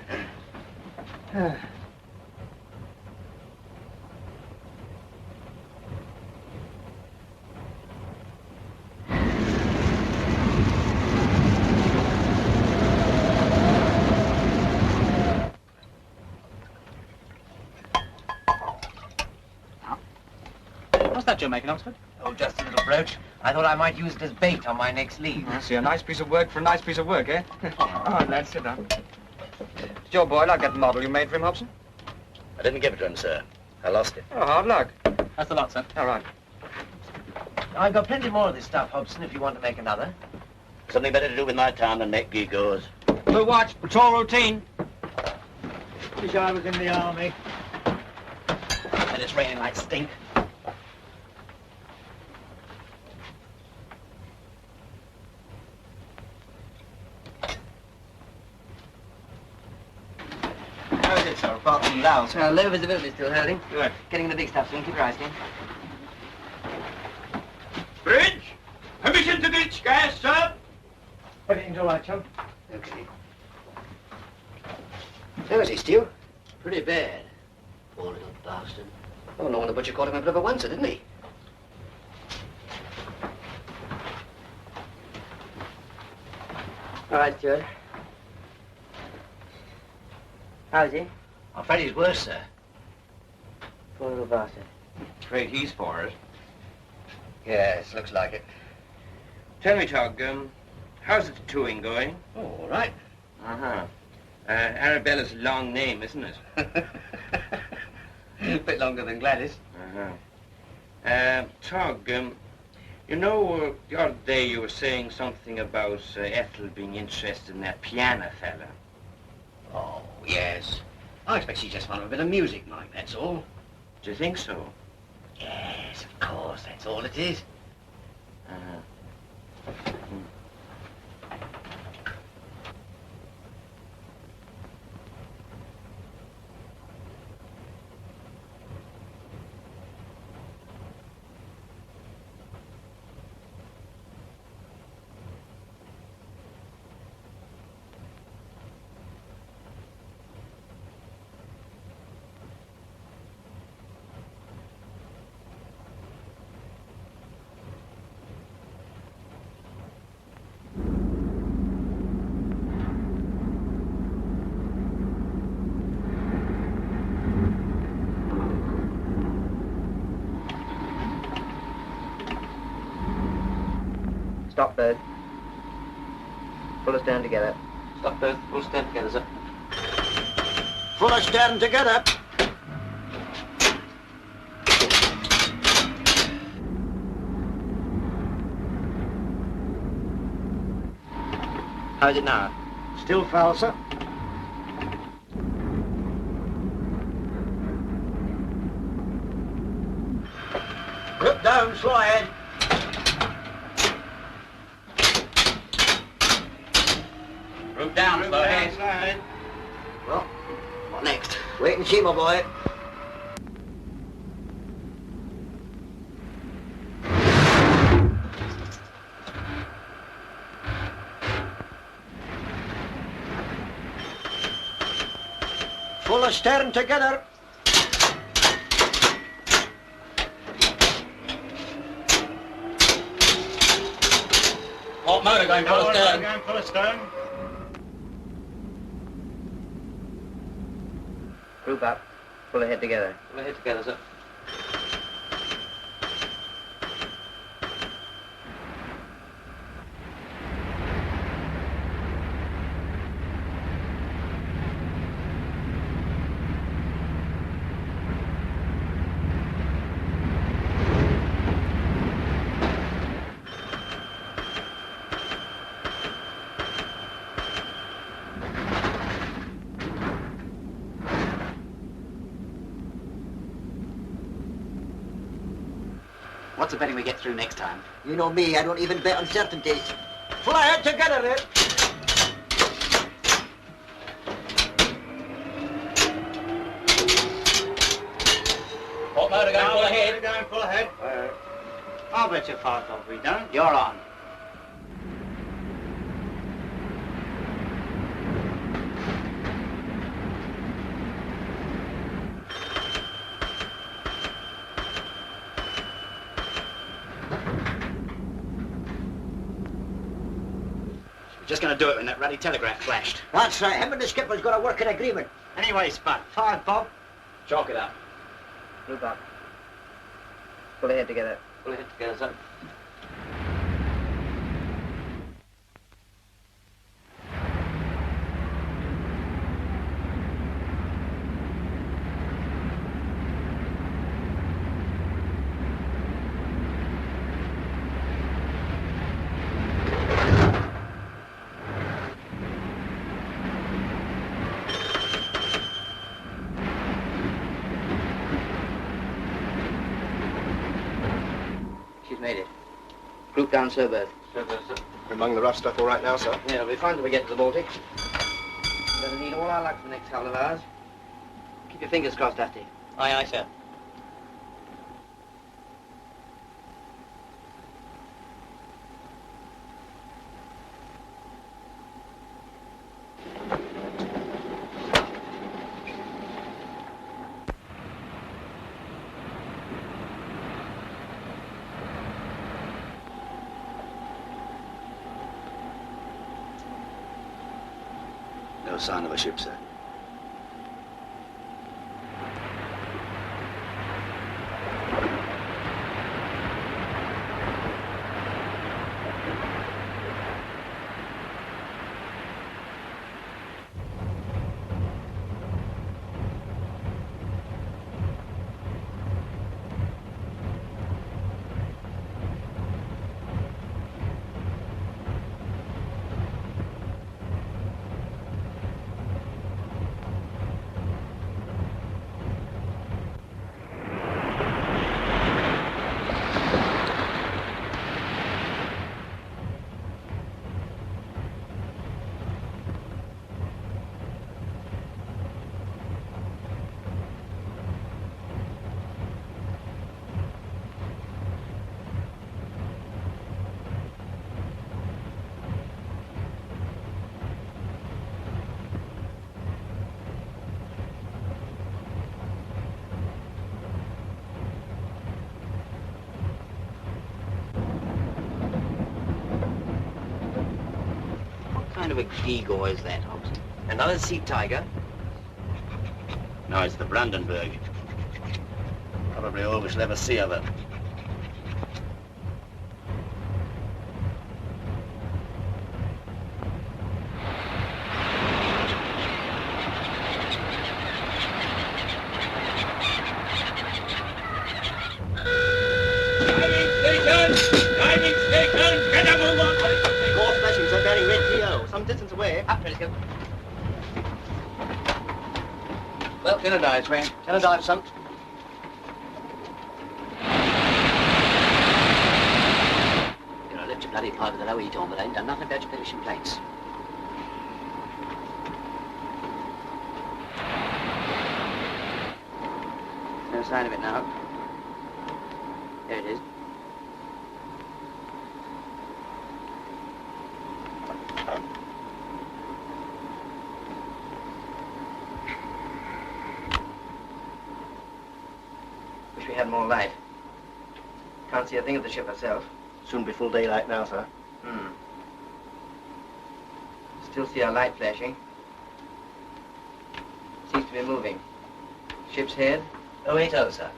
What's that you're making, Oxford? Oh, just a little brooch. I thought I might use it as bait on my next leave. I see, a nice piece of work for a nice piece of work, eh? Oh, lad, sit down. Did your boy like that model you made for him, Hobson? I didn't give it to him, sir. I lost it. Oh, hard luck. That's the lot, sir. All right. I've got plenty more of this stuff, Hobson, if you want to make another. Something better to do with my time than make gewgaws. Blue watch, patrol routine. Wish I was in the army. And it's raining like stink. How is it, sir, apart from Laos? Low visibility still holding. Good. Getting the big stuff soon. Keep your eyes keen. Bridge! Permission to ditch gas, sir! Everything's all right, chum. Okay. How is he, Stu? Pretty bad. Poor little bastard. Oh, no wonder Butcher called him a bit of a oncer, didn't he? All right, Stuart. How is he? I'm afraid he's worse, sir. Poor little bastard. Afraid he's for it. Yes, looks like it. Tell me, Tog, how's the tattooing going? Oh, all right. Uh-huh. Arabella's a long name, isn't it? A bit longer than Gladys. Uh-huh. Tog, you know, the other day you were saying something about Ethel being interested in that piano fella. Oh, yes. I expect she's just fond of a bit of music, Mike, that's all. Do you think so? Yes, of course, that's all it is. Uh-huh. Stop, Bird. Pull us down together. Stop, Bird. We'll stand together, sir. Pull us down together. How's it now? Still foul, sir. Look down, slow ahead. Look down, slow ahead. Well, what next? Wait and see, my boy. Full astern together. What motor going full astern? Going full astern. Group up. Pull ahead together. Pull ahead together, sir. What's the betting we get through next time? You know me, I don't even bet on certainties. Full ahead together, then. What motor going full ahead? Going full ahead. I'll bet you 5 bob we don't. You're on. Just going to do it when that ruddy telegraph flashed. That's right, him and the skipper's got a working agreement. Anyway, Spud, 5 bob. chalk it up. Group up. Pull ahead together. Pull ahead together, sir. Made it. Group down Surberth. We're among the rough stuff all right now, sir. Yeah, it'll be fine till we get to the Baltic. We're going to need all our luck for the next couple of hours. Keep your fingers crossed, Dusty. Aye, aye, sir. No sign of a ship, sir. What kind of a gewgaw is that, Hobbs? Another sea tiger? No, it's the Brandenburg. Probably all we shall ever see of it. Diving station! Get a move on! Go flashing, sir, bearing red PO. Some way. Up, Periscope. Well, dinner dives, Wayne. Dinner dive, son. You know, lift your bloody pipe with the low heat on, but I ain't done nothing about your finishing plates. No sign of it now. There it is. Wish we had more light. Can't see a thing of the ship herself. Soon be full daylight now, sir. Still see our light flashing. Seems to be moving. Ship's head? 080, sir.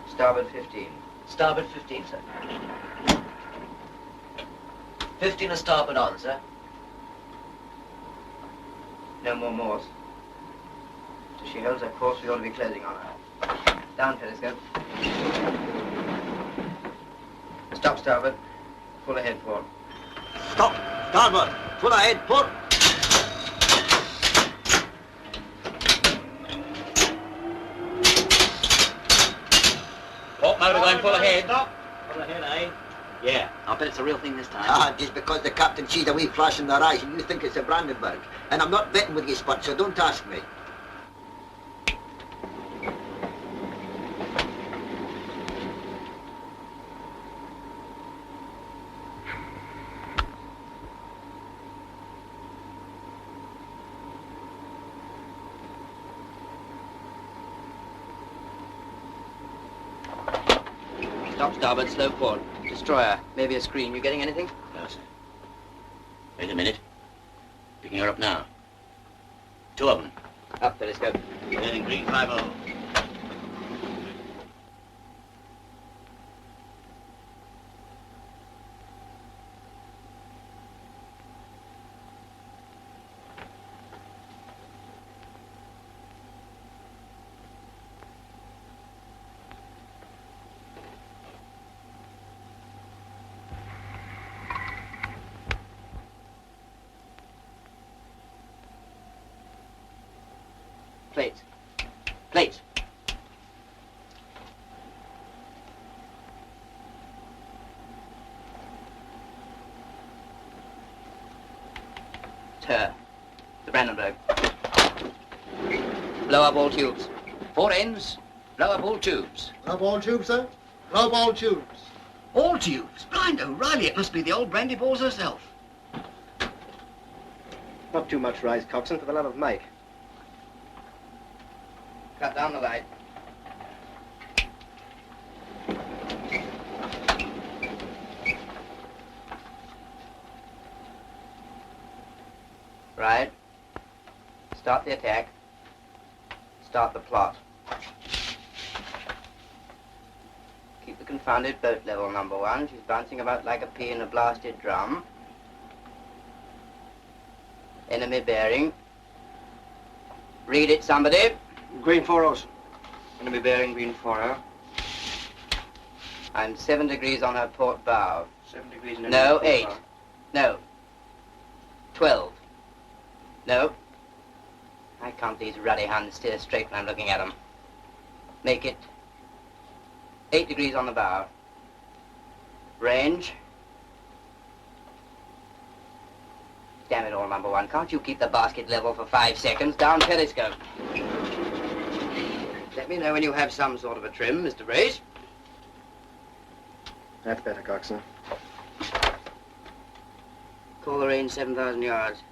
Starboard 15. Starboard 15, sir. 15 a starboard on, sir. No more Morse. If she holds her course, we ought to be closing on her. Down, Periscope. Stop, starboard. Full ahead, port. Stop! Starboard! Full ahead, port! Port motor going full ahead. Stop. Full ahead, eh? Yeah, I bet it's a real thing this time. Ah, just because the captain sees a wee flash in their eyes and you think it's a Brandenburg. And I'm not betting with you, Spot, so don't ask me. Stop, starboard, slow port. Destroyer. Maybe a screen. You getting anything? No, sir. Wait a minute. Picking her up now. Two of them. Up, Periscope. Heading green 50. Plates. Plates. It's her. The Brandenburg. Blow up all tubes. Four ends. Blow up all tubes. Blow up all tubes, sir? Blow up all tubes. All tubes? Blind O'Reilly, it must be the old brandy balls herself. Not too much rise, coxswain, for the love of Mike. Cut down the light. Right. Start the attack. Start the plot. Keep the confounded boat level, number one. She's bouncing about like a pea in a blasted drum. Enemy bearing. Read it, somebody. Green 40. Enemy bearing green 40. I'm 7 degrees on her port bow. 7 degrees in No, 8. No. 12. No. I can't these ruddy hands steer straight when I'm looking at them. Make it 8 degrees on the bow. Range. Damn it all, number one. Can't you keep the basket level for 5 seconds? Down Periscope. Let me know when you have some sort of a trim, Mr. Brace. That's better, coxswain. Call the range 7,000 yards.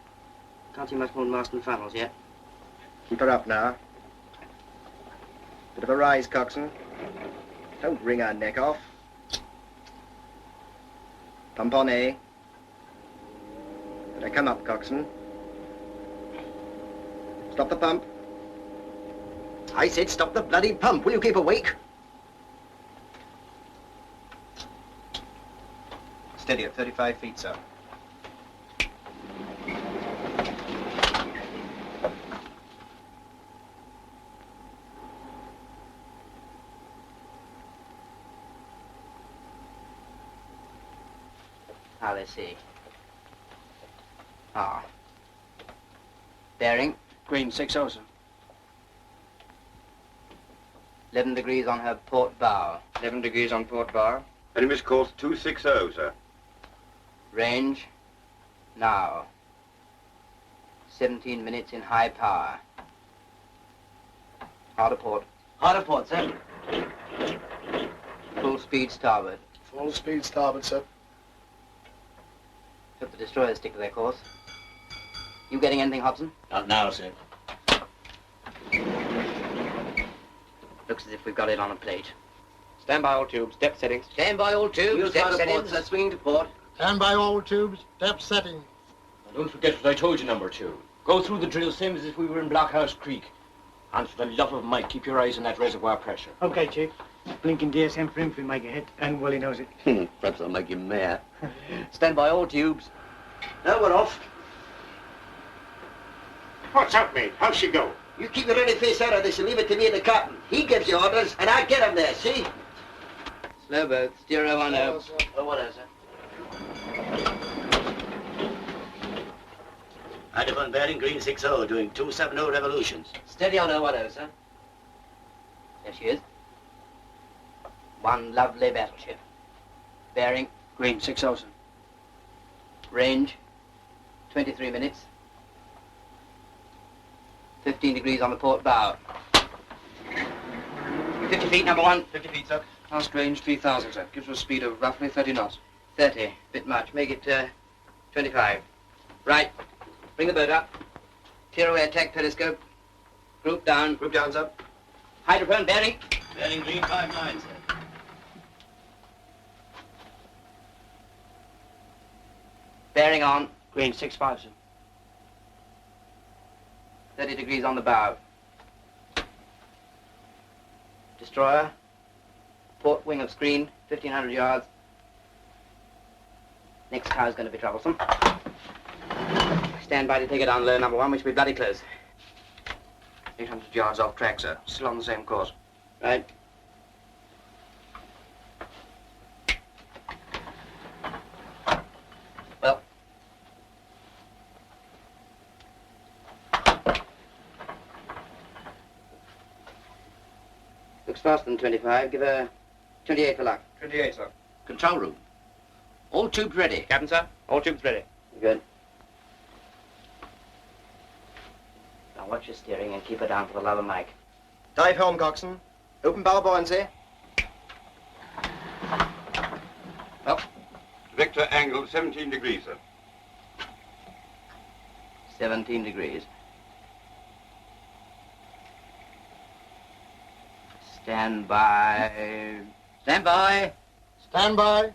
Can't see much more than mast and funnels yet. Keep her up now. Bit of a rise, coxswain. Don't wring our neck off. Pump on A. Better come up, coxswain. Stop the pump. I said stop the bloody pump. Will you keep awake? Steady at 35 feet, sir. Now let's see. Ah. Bearing? Green 6-0, sir. 11 degrees on her port bow. 11 degrees on port bow. Enemy's course 260, sir. Range? Now. 17 minutes in high power. Hard a port. Hard a port, sir. Full speed starboard. Full speed starboard, sir. Hope the destroyers stick to their course. You getting anything, Hobson? Not now, sir. Looks as if we've got it on a plate. Stand by all tubes. Depth settings. Stand by all tubes. Wheels Depth hard a port, settings. sir. Swinging to port. Stand by all tubes. Depth setting. Don't forget what I told you, number 2. Go through the drill same as if we were in Blockhouse Creek. And for the love of Mike, keep your eyes on that reservoir pressure. Okay, Chief. Blinking DSM for him if we make a hit, and Willie knows it. Perhaps I'll make you mayor. Stand by all tubes. Now we're off. What's up, mate? How's she go? You keep your early face out of this and leave it to me and the captain. He gives you orders, and I get 'em there, see? Slow boat. Steer 010. 010, sir. Hydrophone bearing green 60, doing 270 revolutions. Steady on 010, sir. There she is. One lovely battleship. Bearing? Green 6-0, sir. Range? 23 minutes. 15 degrees on the port bow. 50 feet, number 1. 50 feet, sir. Last range 3,000, sir. Gives us a speed of roughly 30 knots. 30. Bit much. Make it 25. Right. Bring the boat up. Clear away attack periscope. Group down. Group down, sir. Hydrophone bearing. Bearing green 59, sir. Bearing on. Green 6-5, sir. 30 degrees on the bow. Destroyer. Port wing of screen. 1,500 yards. Next tow's going to be troublesome. Stand by to take it down low, number 1. We should be bloody close. 800 yards off track, sir. Still on the same course. Right. Well. Looks faster than 25. Give her 28 for luck. 28, sir. Control room. All tubes ready. Captain, sir. All tubes ready. Good. Now watch your steering and keep her down for the love of Mike. Dive home, coxswain. Open bow buoyancy. Well. Vector angle 17 degrees, sir. 17 degrees. Stand by. Stand by. Stand by.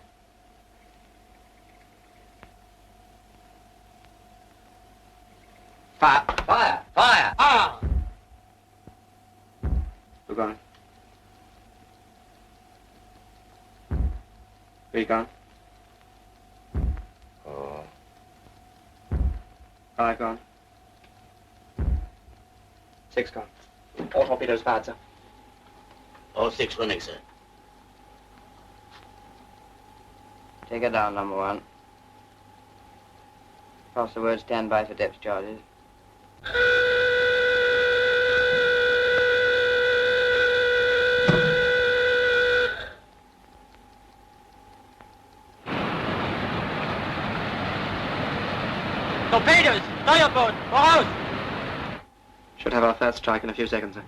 Fire. Fire. Fire. Ah! We're gone. Three gone. Oh. 5 gone. 6 gone. All torpedoes fired, sir. All 6 running, sir. Take her down, number 1. Pass the word stand by for depth charges. Torpedoes! Dive boat! Or out! Should have our first strike in a few seconds, sir.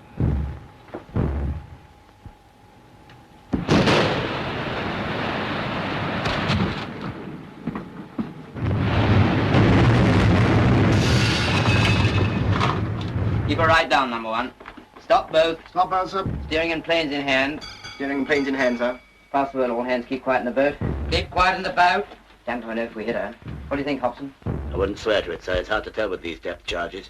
Keep her right down, number 1. Stop both. Stop both, sir. Steering and planes in hand. Steering and planes in hand, sir. Pass the word, all hands. Keep quiet in the boat. Keep quiet in the boat. Damned if I know if we hit her. What do you think, Hobson? I wouldn't swear to it, sir. It's hard to tell with these depth charges.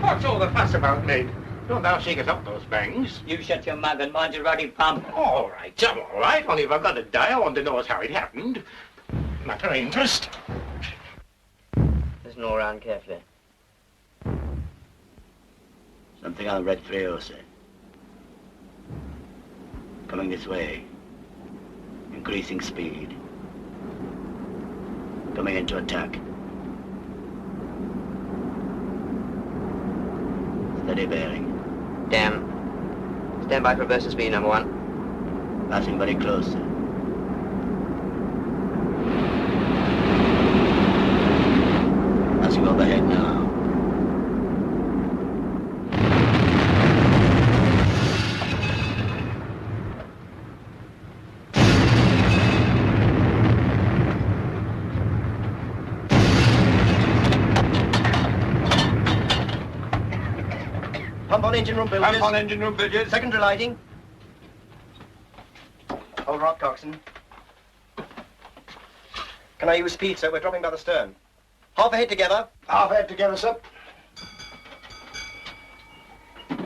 What's all the fuss about, mate? Don't thou shake us up those bangs. You shut your mouth and mind your ruddy pump. All right, I'm all right. Only if I've got to die, I want to know how it happened. Matter of interest. Listen all round carefully. Something on Red 30, sir. Coming this way. Increasing speed. Coming into attack. Steady bearing. Damn. Stand by for burst of speed, number 1. Passing very close, sir. Passing overhead now. Pump on engine room bilges. Pump on engine room bilges. Secondary lighting. Hold rock, coxswain. Can I use speed, sir? We're dropping by the stern. Half ahead together. Half head together, sir.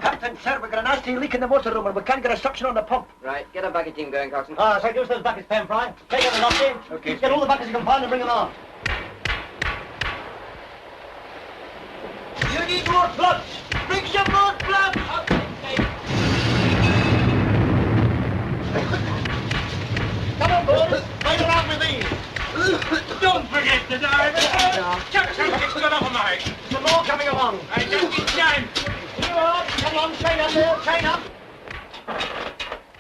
Captain, sir, we've got a nasty leak in the motor room and we can't get a suction on the pump. Right, get a bucket team going, Coxswain. So use those buckets, Penfry. Take out the lofty. Okay. Get all the buckets you can find and bring them on. You need more plugs. Bring some more plugs. Come on, boys. Fight around with these. Don't forget the dive. Chuck something's good off of mine. Some more coming along. I just in time. You are. Come on, chain up there. Chain up.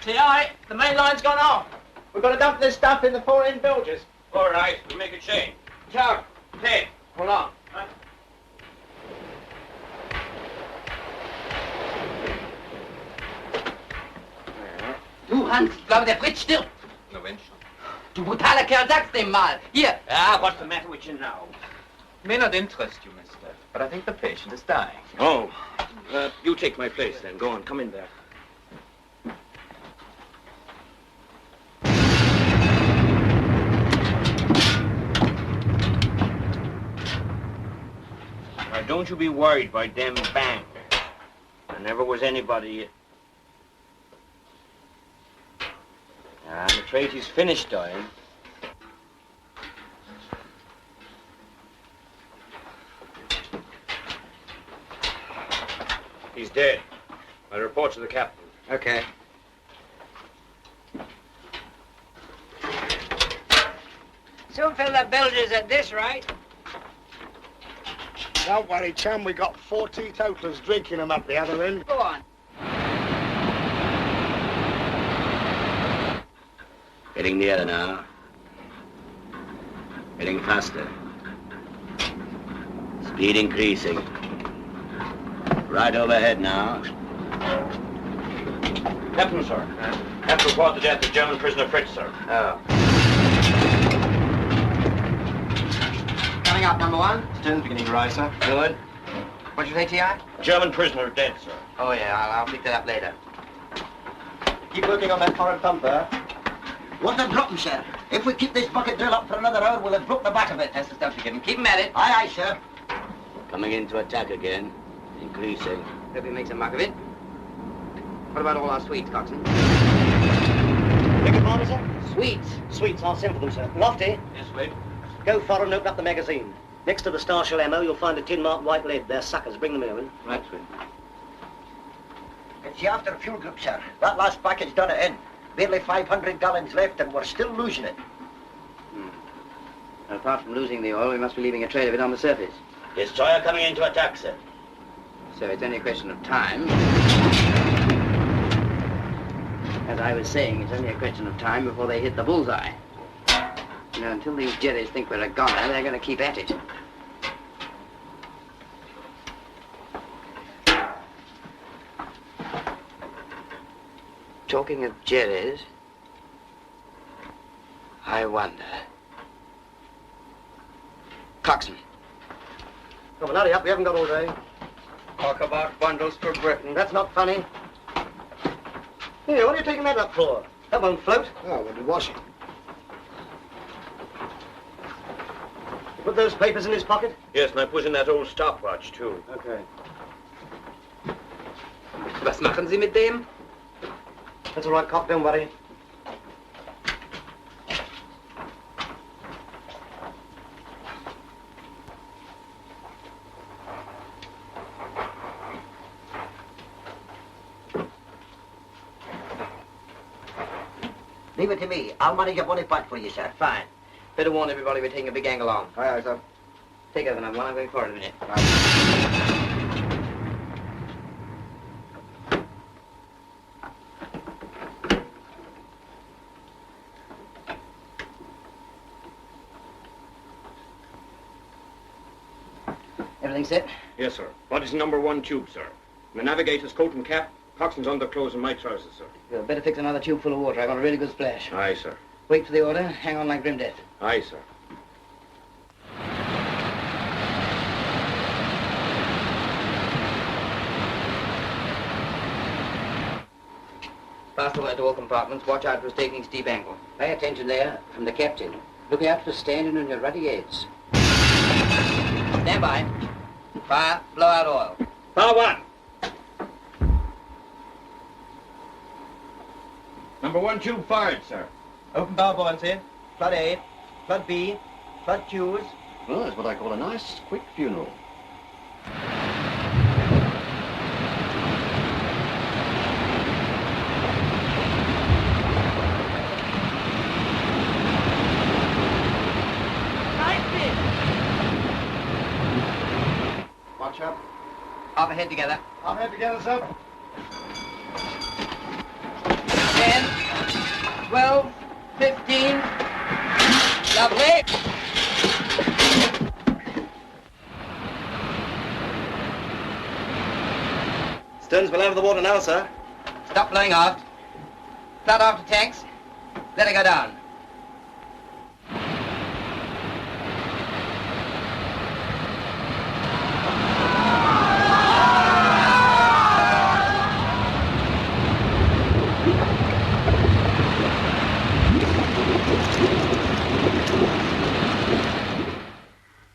T.I., the main line's gone off. We've got to dump this stuff in the fore-end bilges. All right, we'll make a chain. Chuck, Ted, hold on. Du, Hans, ich glaube, der Fritz stirbt. Na Mensch. Du brutaler Kerl, sag's dem mal. Hier. Ah, what's the matter with you now? May not interest you, mister, but I think the patient is dying. Oh, you take my place then. Go on, come in there. Now, don't you be worried by them bang. There never was anybody... I'm afraid he's finished dying. He's dead. I report to the captain. Okay. Soon fill the bilges at this, right? Don't worry, chum. We got 4 teetotalers drinking them up the other end. Go on. Getting nearer now. Getting faster. Speed increasing. Right overhead now. Captain, sir. Have to report the death of German prisoner Fritz, sir. Oh. Coming up, number 1. Stern's beginning to rise, sir. Good. What'd you say, T.I.? German prisoner dead, sir. Oh, yeah, I'll pick that up later. Keep working on that forward pump there. What a drop, sir. If we keep this bucket drill up for another hour, we'll have broke the back of it. That's the stuff to give him. Keep him at it. Aye, aye, sir. Coming into attack again. Increasing. Hope he makes a muck of it. What about all our sweets, Coxswain? Beg your pardon, sir? Sweets. Sweets, I'll send for them, sir. Lofty, Yes, wait. go forward and open up the magazine. Next to the Star Shell ammo, you'll find a tin marked white lid. They're suckers. Bring them here, will you? Right, sweet. It's the after fuel group, sir. That last package done it in. Barely 500 gallons left and we're still losing it. Apart from losing the oil, we must be leaving a trail of it on the surface. Destroyer coming into attack, sir. So it's only a question of time. As I was saying, it's only a question of time before they hit the bullseye. You know, until these jerries think we're a goner, they're going to keep at it. Talking of jerries, I wonder. Coxswain. Come on, hurry up. We haven't got all day. Talk about bundles for Britain. That's not funny. Here, what are you taking that up for? That won't float. Oh, we'll be washing. You put those papers in his pocket? Yes, and I put in that old stopwatch, too. Okay. Was machen Sie mit dem? That's all right, Cock. Don't worry. Leave it to me. I'll manage a bonnet part for you, sir. Fine. Better warn everybody we're taking a big angle on. Aye, aye, sir. Take over, number one. I'm going forward in a minute. Everything set? Yes, sir. What is number one tube, sir? The navigator's coat and cap, coxswain's underclothes and my trousers, sir. Good. Better fix another tube full of water. I want a really good splash. Aye, sir. Wait for the order. Hang on like grim death. Aye, sir. Pass the word to all compartments. Watch out for us taking steep angle. Pay attention there, from the captain. Look out for standing on your ruddy heads. Stand by. Fire. Blow out oil. Bar one. Number one tube fired, sir. Open bow buoyancy. Flood A. Flood B. Flood Q's. Well, that's what I call a nice, quick funeral. Watch up. Half ahead together. Half head together, sir. 10, 12, 15. Lovely. Stern's well over the water now, sir. Stop blowing aft. Flood after tanks. Let her go down.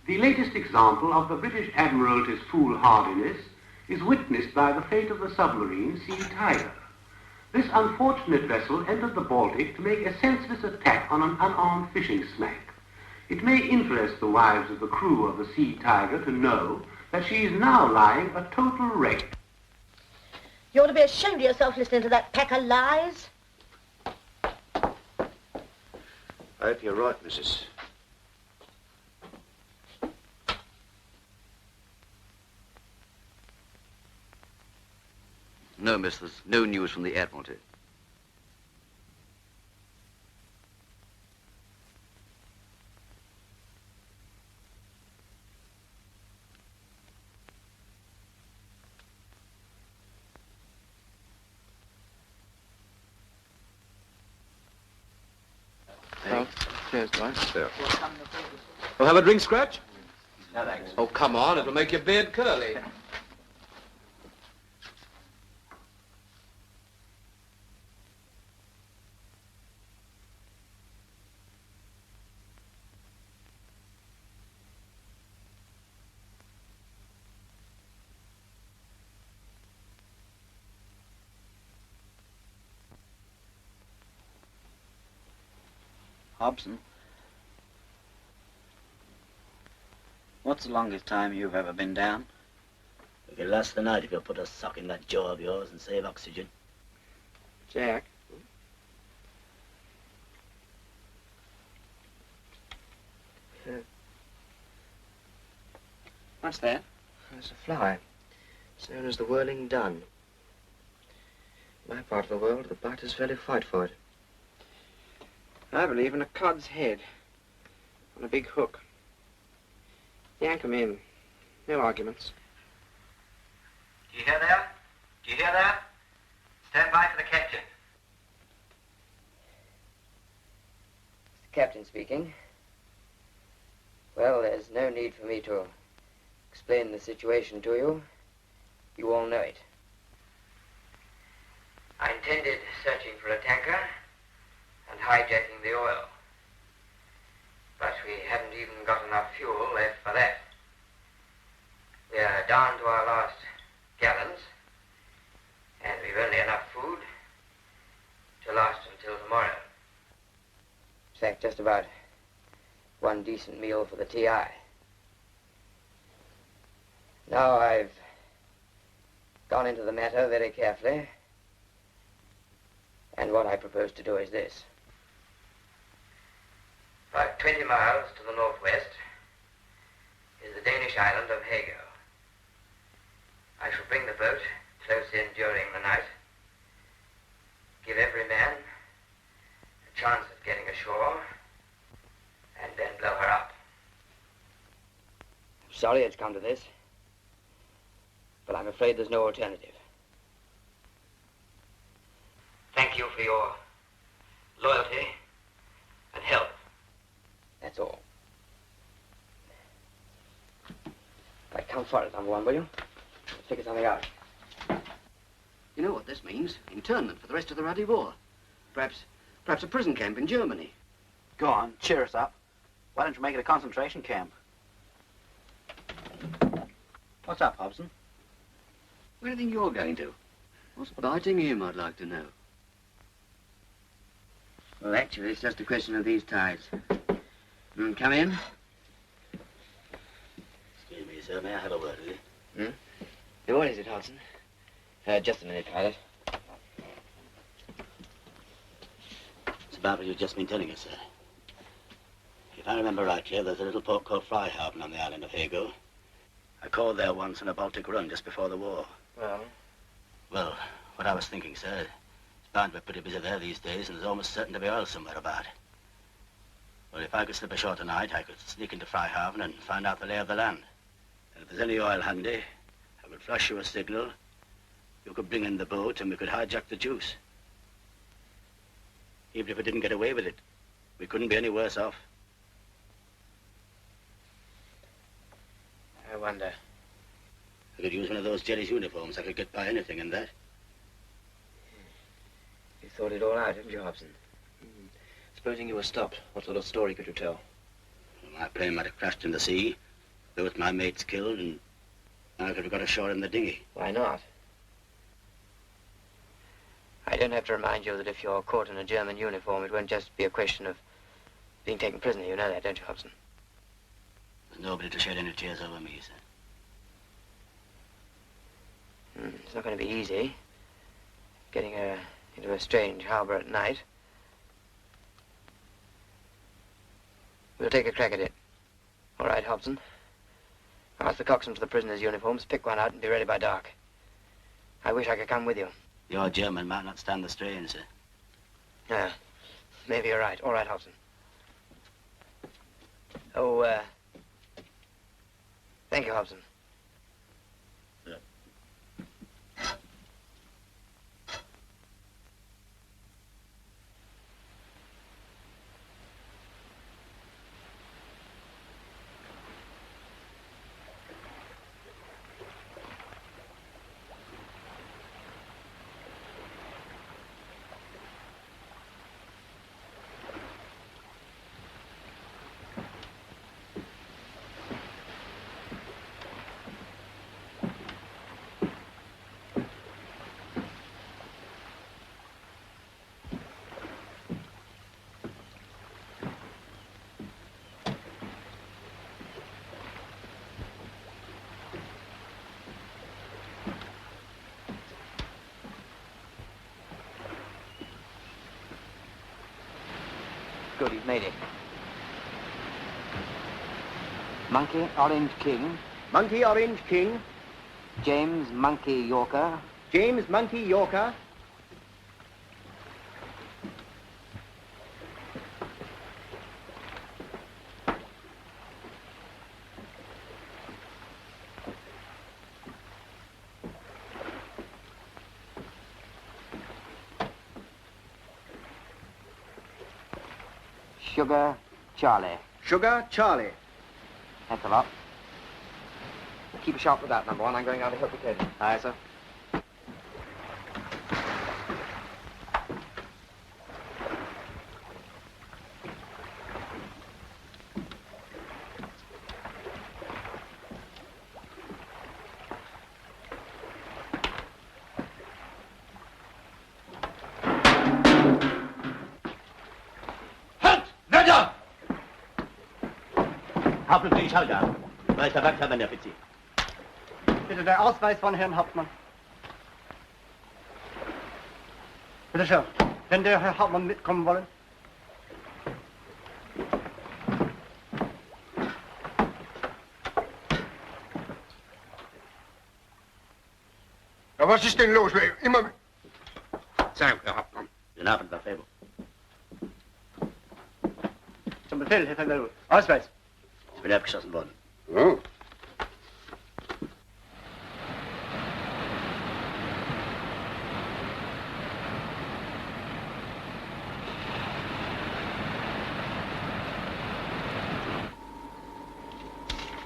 The latest example of the British Admiralty's foolhardiness is witnessed by the fate of the submarine Sea Tiger. This unfortunate vessel entered the Baltic to make a senseless attack on an unarmed fishing smack. It may interest the wives of the crew of the Sea Tiger to know that she is now lying a total wreck. You ought to be ashamed of yourself listening to that pack of lies. I hope you're right, Mrs. No, miss, there's no news from the Admiralty. Thanks. Cheers, guys. Sure. We'll have a drink, Scratch? No, thanks. Oh, come on. It'll make your beard curly. Hobson, what's the longest time you've ever been down? We could last the night if you put a sock in that jaw of yours and save oxygen. Jack. What's that? It's a fly. It's known as the whirling dun. In my part of the world, the biters fairly fight for it. I believe in a cod's head on a big hook. Yank 'em in. No arguments. Do you hear that? Do you hear that? Stand by for the captain. It's the captain speaking. Well, there's no need for me to explain the situation to you. You all know it. I intended searching for a tanker and hijacking the oil. But we haven't even got enough fuel left for that. We are down to our last gallons, and we've only enough food to last until tomorrow. In fact, just about one decent meal for the TI. Now I've gone into the matter very carefully, and what I propose to do is this. About 20 miles to the northwest is the Danish island of Hago. I shall bring the boat close in during the night, give every man a chance of getting ashore, and then blow her up. Sorry it's come to this, but I'm afraid there's no alternative. Thank you for your loyalty and help. That's all. Right, come for it, number one, will you? Let's figure something out. You know what this means? Internment for the rest of the Ruddy War. Perhaps a prison camp in Germany. Go on, cheer us up. Why don't you make it a concentration camp? What's up, Hobson? Where do you think you're going to? What's biting him, I'd like to know. Well, actually, it's just a question of these tides. Come in. Excuse me, sir. May I have a word with you? What is it, Hobson? Just a minute, pilot. It's about what you've just been telling us, sir. If I remember rightly, there's a little port called Freihaven on the island of Hago. I called there once on a Baltic run just before the war. Well? Well, what I was thinking, sir, it's bound to be pretty busy there these days, and there's almost certain to be oil somewhere about. Well, if I could slip ashore tonight, I could sneak into Freihaven and find out the lay of the land. And if there's any oil handy, I could flash you a signal. You could bring in the boat, and we could hijack the juice. Even if we didn't get away with it, we couldn't be any worse off. I wonder. I could use one of those Jerry's uniforms. I could get by anything in that. You thought it all out, didn't you, Hobson? Supposing you were stopped, what sort of story could you tell? Well, my plane might have crashed in the sea, both my mates killed, and I could have got ashore in the dinghy. Why not? I don't have to remind you that if you're caught in a German uniform, it won't just be a question of being taken prisoner. You know that, don't you, Hobson? There's nobody to shed any tears over me, sir. It's not going to be easy, getting into a strange harbor at night. We'll take a crack at it. All right, Hobson. Ask the coxswain for the prisoners' uniforms, pick one out, and be ready by dark. I wish I could come with you. Your German might not stand the strain, sir. Yeah, maybe you're right. All right, Hobson. Oh, thank you, Hobson. Good, you've made it. Monkey Orange King. Monkey Orange King. James Monkey Yorker. James Monkey Yorker. Sugar Charlie. Sugar Charlie. That's a lot. Keep a sharp lookout, number one. I'm going out to help you, Teddy. Aye, sir. Hauptmann, Schalter. Meister Wachthaber, Offizier. Bitte der Ausweis von Herrn Hauptmann. Bitte schön. Wenn der Herr Hauptmann mitkommen wollen. was ist denn los? Immer... Sag, Herr Hauptmann. Guten Abend, Befehl. Zum Befehl, Herr Verwaltung. Ausweis. Ich bin abgeschossen worden. Oh.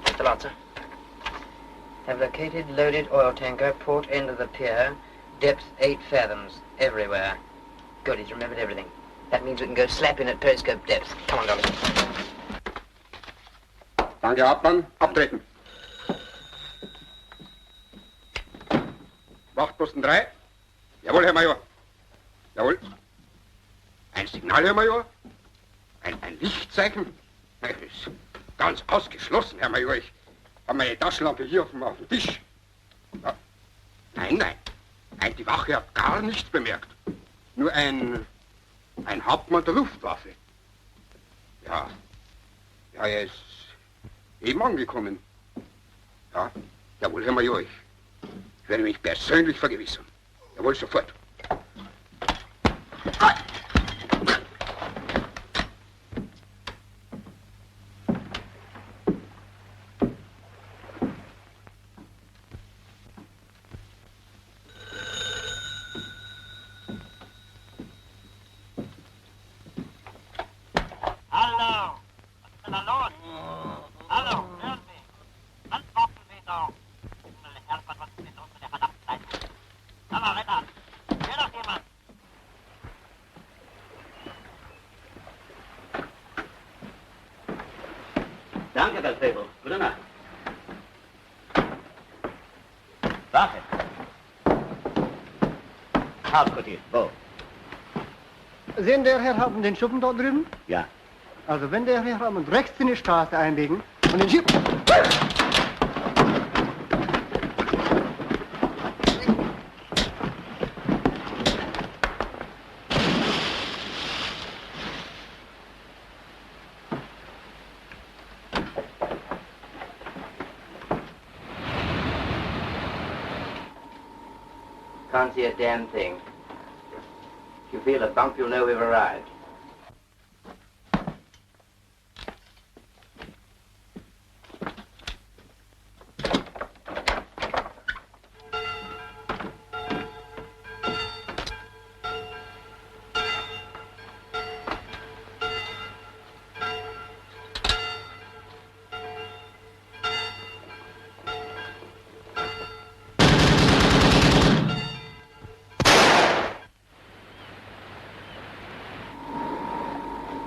Mr. Lancer. Have located loaded oil tanker, port end of the pier, depth 8 fathoms, everywhere. Good, he's remembered everything. That means we can go slap in at periscope depth. Come on, Dolly. Danke, Hauptmann. Abtreten. Wachtposten 3. Jawohl, Herr Major. Jawohl. Ein Signal, Herr Major. Ein Lichtzeichen. Das ist ganz ausgeschlossen, Herr Major. Ich habe meine Taschenlampe hier auf dem Tisch. Ja. Nein, nein. Die Wache hat gar nichts bemerkt. Nur ein Hauptmann der Luftwaffe. Ja. Ja, er ist eben angekommen. Ja, jawohl, Herr Major. Ich werde mich persönlich vergewissern. Jawohl, sofort. Hallo! Was ist denn da los? Hallo, hören Sie? Antworten Sie doch! Herrgott, was ist denn los mit der verdammten Leitung? Sag mal, Wetter! Hör doch jemand! Danke, Befehl. Gute Nacht. Wache. Hauptquartier. Wo? Sehen der Herr Hauptmann den Schuppen dort drüben? Ja. Also wenn der Herr Hauptmann rechts in die Straße einbiegen und den Schiff... Can't see a damn thing. If you feel a bump, you'll know we've arrived.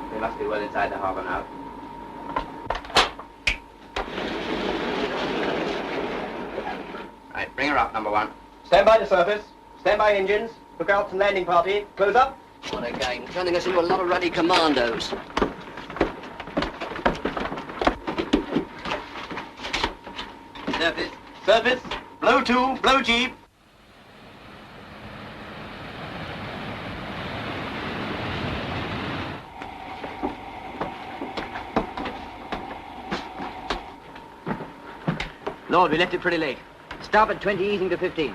We must be well inside the harbor now. Right, bring her up, number 1. Stand by the surface. Stand by engines. Lookouts and landing party. Close up. What a game. Turning us into a lot of ruddy commandos. Surface. Surface. Blow 2. Blow jeep. Lord, we left it pretty late. Starboard 20, easing to 15.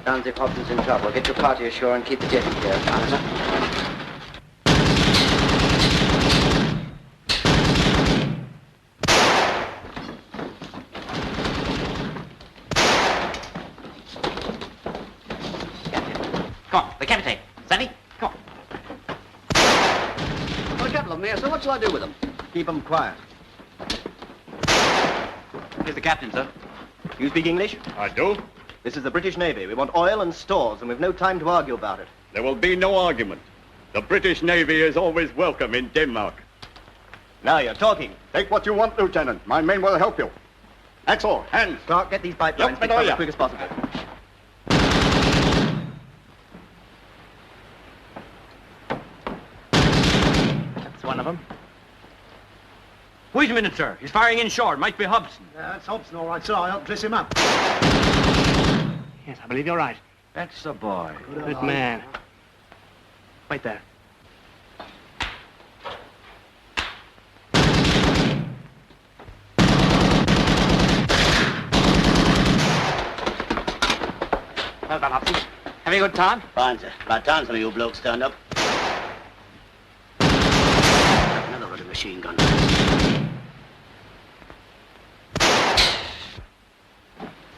Sounds if Hobson's in trouble. Get your party ashore and keep the jetty clear, Officer. Come on, the captain. Sonny, come on. Well, a couple of them here, so what shall I do with them? Keep them quiet. Here's the captain, sir. You speak English? I do. This is the British Navy. We want oil and stores, and we've no time to argue about it. There will be no argument. The British Navy is always welcome in Denmark. Now you're talking. Take what you want, Lieutenant. My men will help you. That's all. Hands. Clark, get these pipe lines fixed up as quick as possible. That's one of them. Wait a minute, sir. He's firing inshore. Might be Hobson. That's Hobson, all right, sir. I'll help dress him up. Yes, I believe you're right. That's the boy. Good man. Wait there. Well done, Hobson. Having a good time? Fine, sir. About time some of you blokes turned up. Another ruddy machine gun.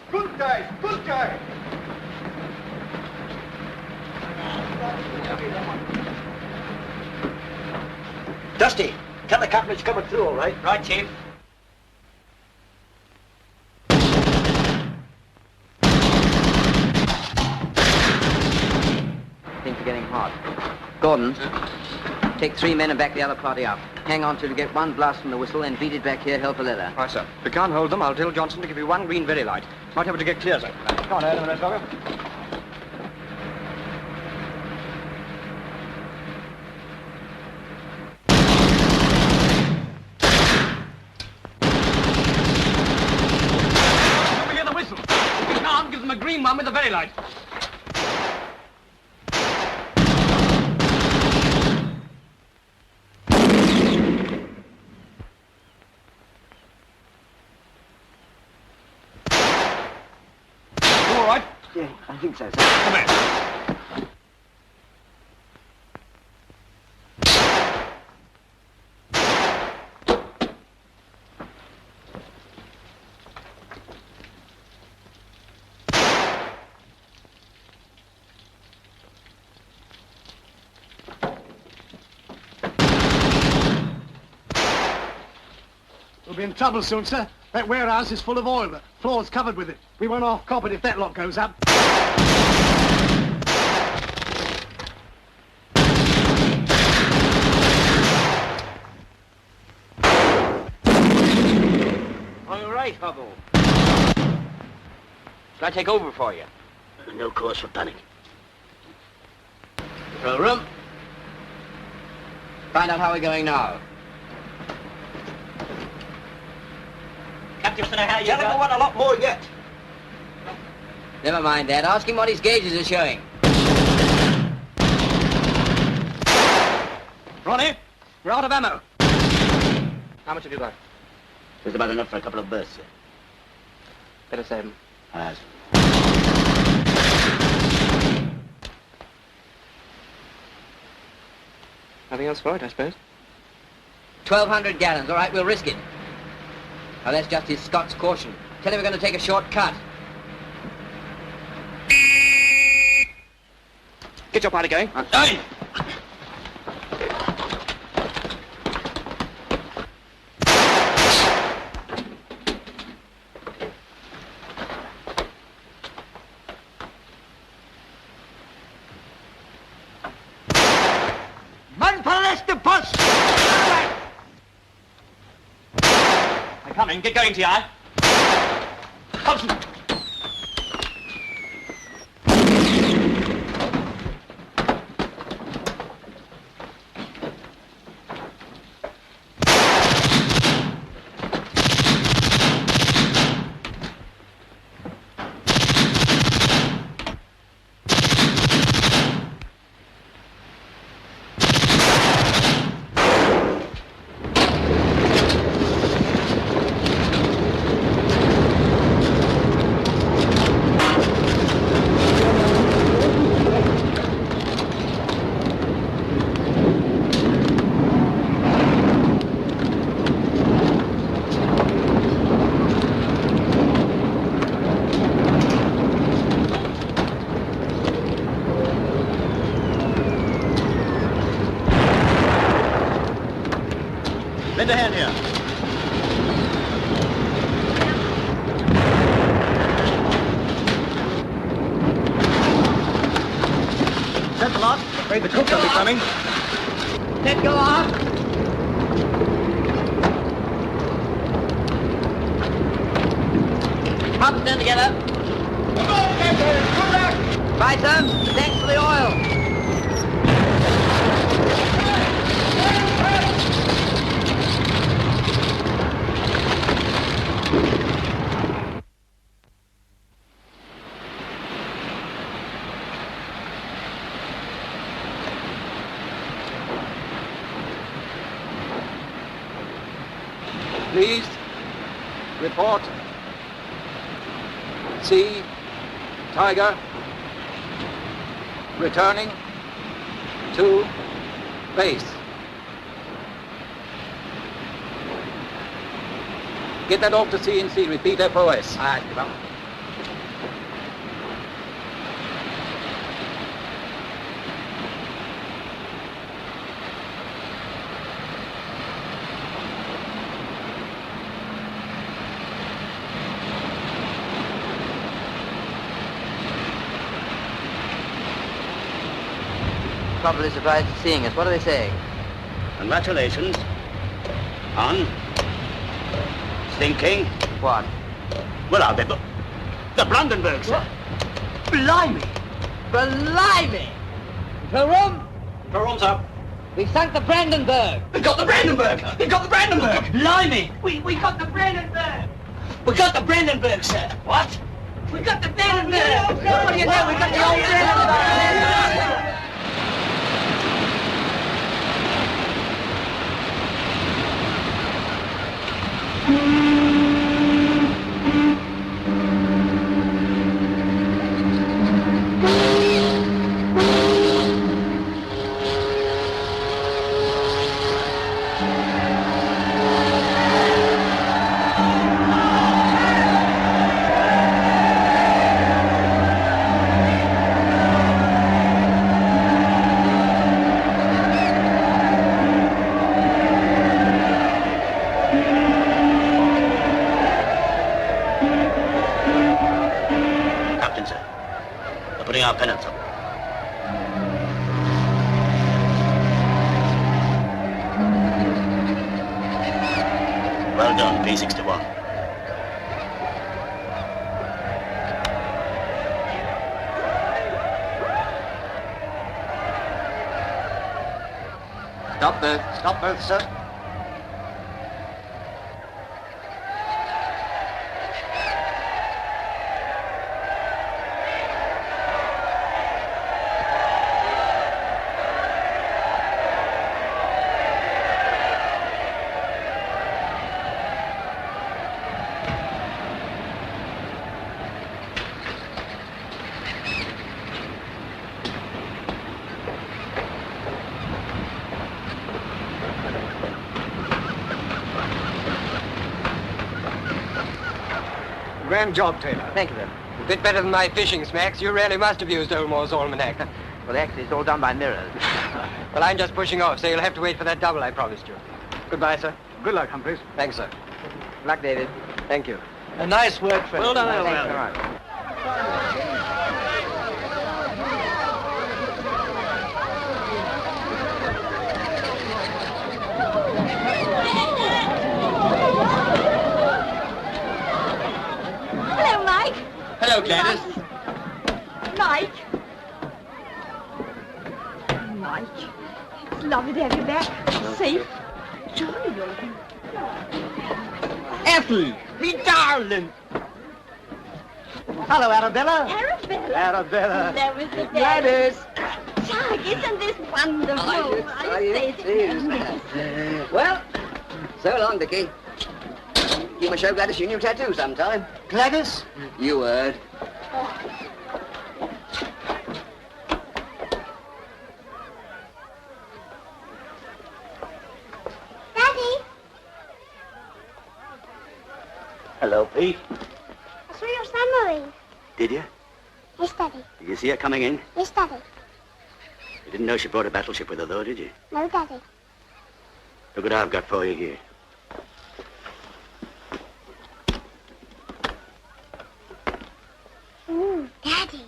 Good guys, good guys. Dusty, tell the captain it's coming through, all right? Right, Chief. Things are getting hot. Gordon, take 3 men and back the other party up. Hang on till you get one blast from the whistle and beat it back here, hell for leather. Right, sir. If we can't hold them, I'll tell Johnson to give you one green very light. Might have to get clear, sir. Come on, Adam, let's go. Over here, the whistle. If he can't, give them a green one with the very light. Yeah, I think so, sir. Come in. We'll be in trouble soon, sir. That warehouse is full of oil. The floor's covered with it. We won't half-cop it if that lot goes up. All right, Hubble. Shall I take over for you? No cause for panic. Control room. Find out how we're going now. Captain wants to know how you Tell him we want a lot more yet. Never mind that. Ask him what his gauges are showing. Ronnie, we're out of ammo. How much have you got? There's about enough for a couple of bursts, sir. Better save them. As. Nothing else for it, I suppose? 1,200 gallons. All right, we'll risk it. Now, that's just his Scots caution. Tell him we're going to take a short cut. Get your party going. Aye. Man for the post! I'm coming. Get going, T.I. Hobson. Lend a hand here. Set the lot. Afraid the cook will be coming. Let go off. Up, stand together. Come on, Captain. Good luck. Right, sir. Thanks for the oil. Please, report. Sea, Tiger, returning to base. Get that off to C&C. Repeat FOS. All right, come on. Probably surprised at seeing us. What are they saying? Congratulations on thinking. What? Well, are they the Brandenburg, sir. Blimey! Blimey! Perrum! Perrum's up. We've sunk the Brandenburg! We got the Brandenburg! We got the Brandenburg! Blimey! We got the Brandenburg! We got the Brandenburg, sir. What? We got the Brandenburg! What do you know? We got the old Brandenburg! Putting our pennants up. Well done, P61. Stop both, sir. Grand job, Taylor. Thank you, then. A bit better than my fishing smacks. You really must have used Olmore's almanac. Well, actually, it's all done by mirrors. Well, I'm just pushing off, so you'll have to wait for that double I promised you. Goodbye, sir. Good luck, Humphreys. Thanks, sir. Good luck, David. Thank you. A nice work, friend. Well done, Thanks Elmer. very much. Hello, Mike. Hello, Gladys. Mike. Mike. It's lovely to have you back. Safe. Jolly, you're looking. Ethel, me darling. Hello, Arabella. Arabella. Arabella. There was the Gladys. Jack, isn't this wonderful? It is. Well, so long, Dickie. You must show Gladys your new tattoo sometime. Gladys? You heard. Daddy, Hello, Pete. I saw your submarine. Did you? Yes, Daddy. Did you see her coming in? Yes, Daddy. You didn't know she brought a battleship with her, though, did you? No, Daddy. Look what I've got for you here. Daddy.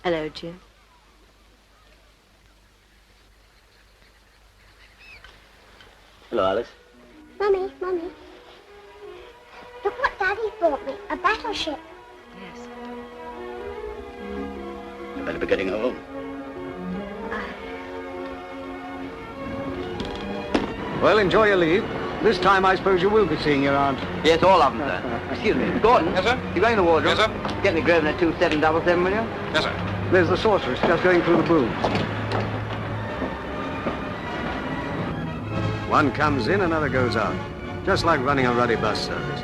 Hello, Jim. Hello, Alice. Mummy. Look what Daddy bought me. A battleship. Yes. You better be getting home. Well, enjoy your leave. This time I suppose you will be seeing your aunt. Yes, all of them, sir. Excuse me. Gordon. Yes, sir? You going in the wardrobe? Yes, sir. Get me Grosvenor 2777, will you? Yes, sir. There's the sorceress just going through the booms. One comes in, another goes out. Just like running a ruddy bus service.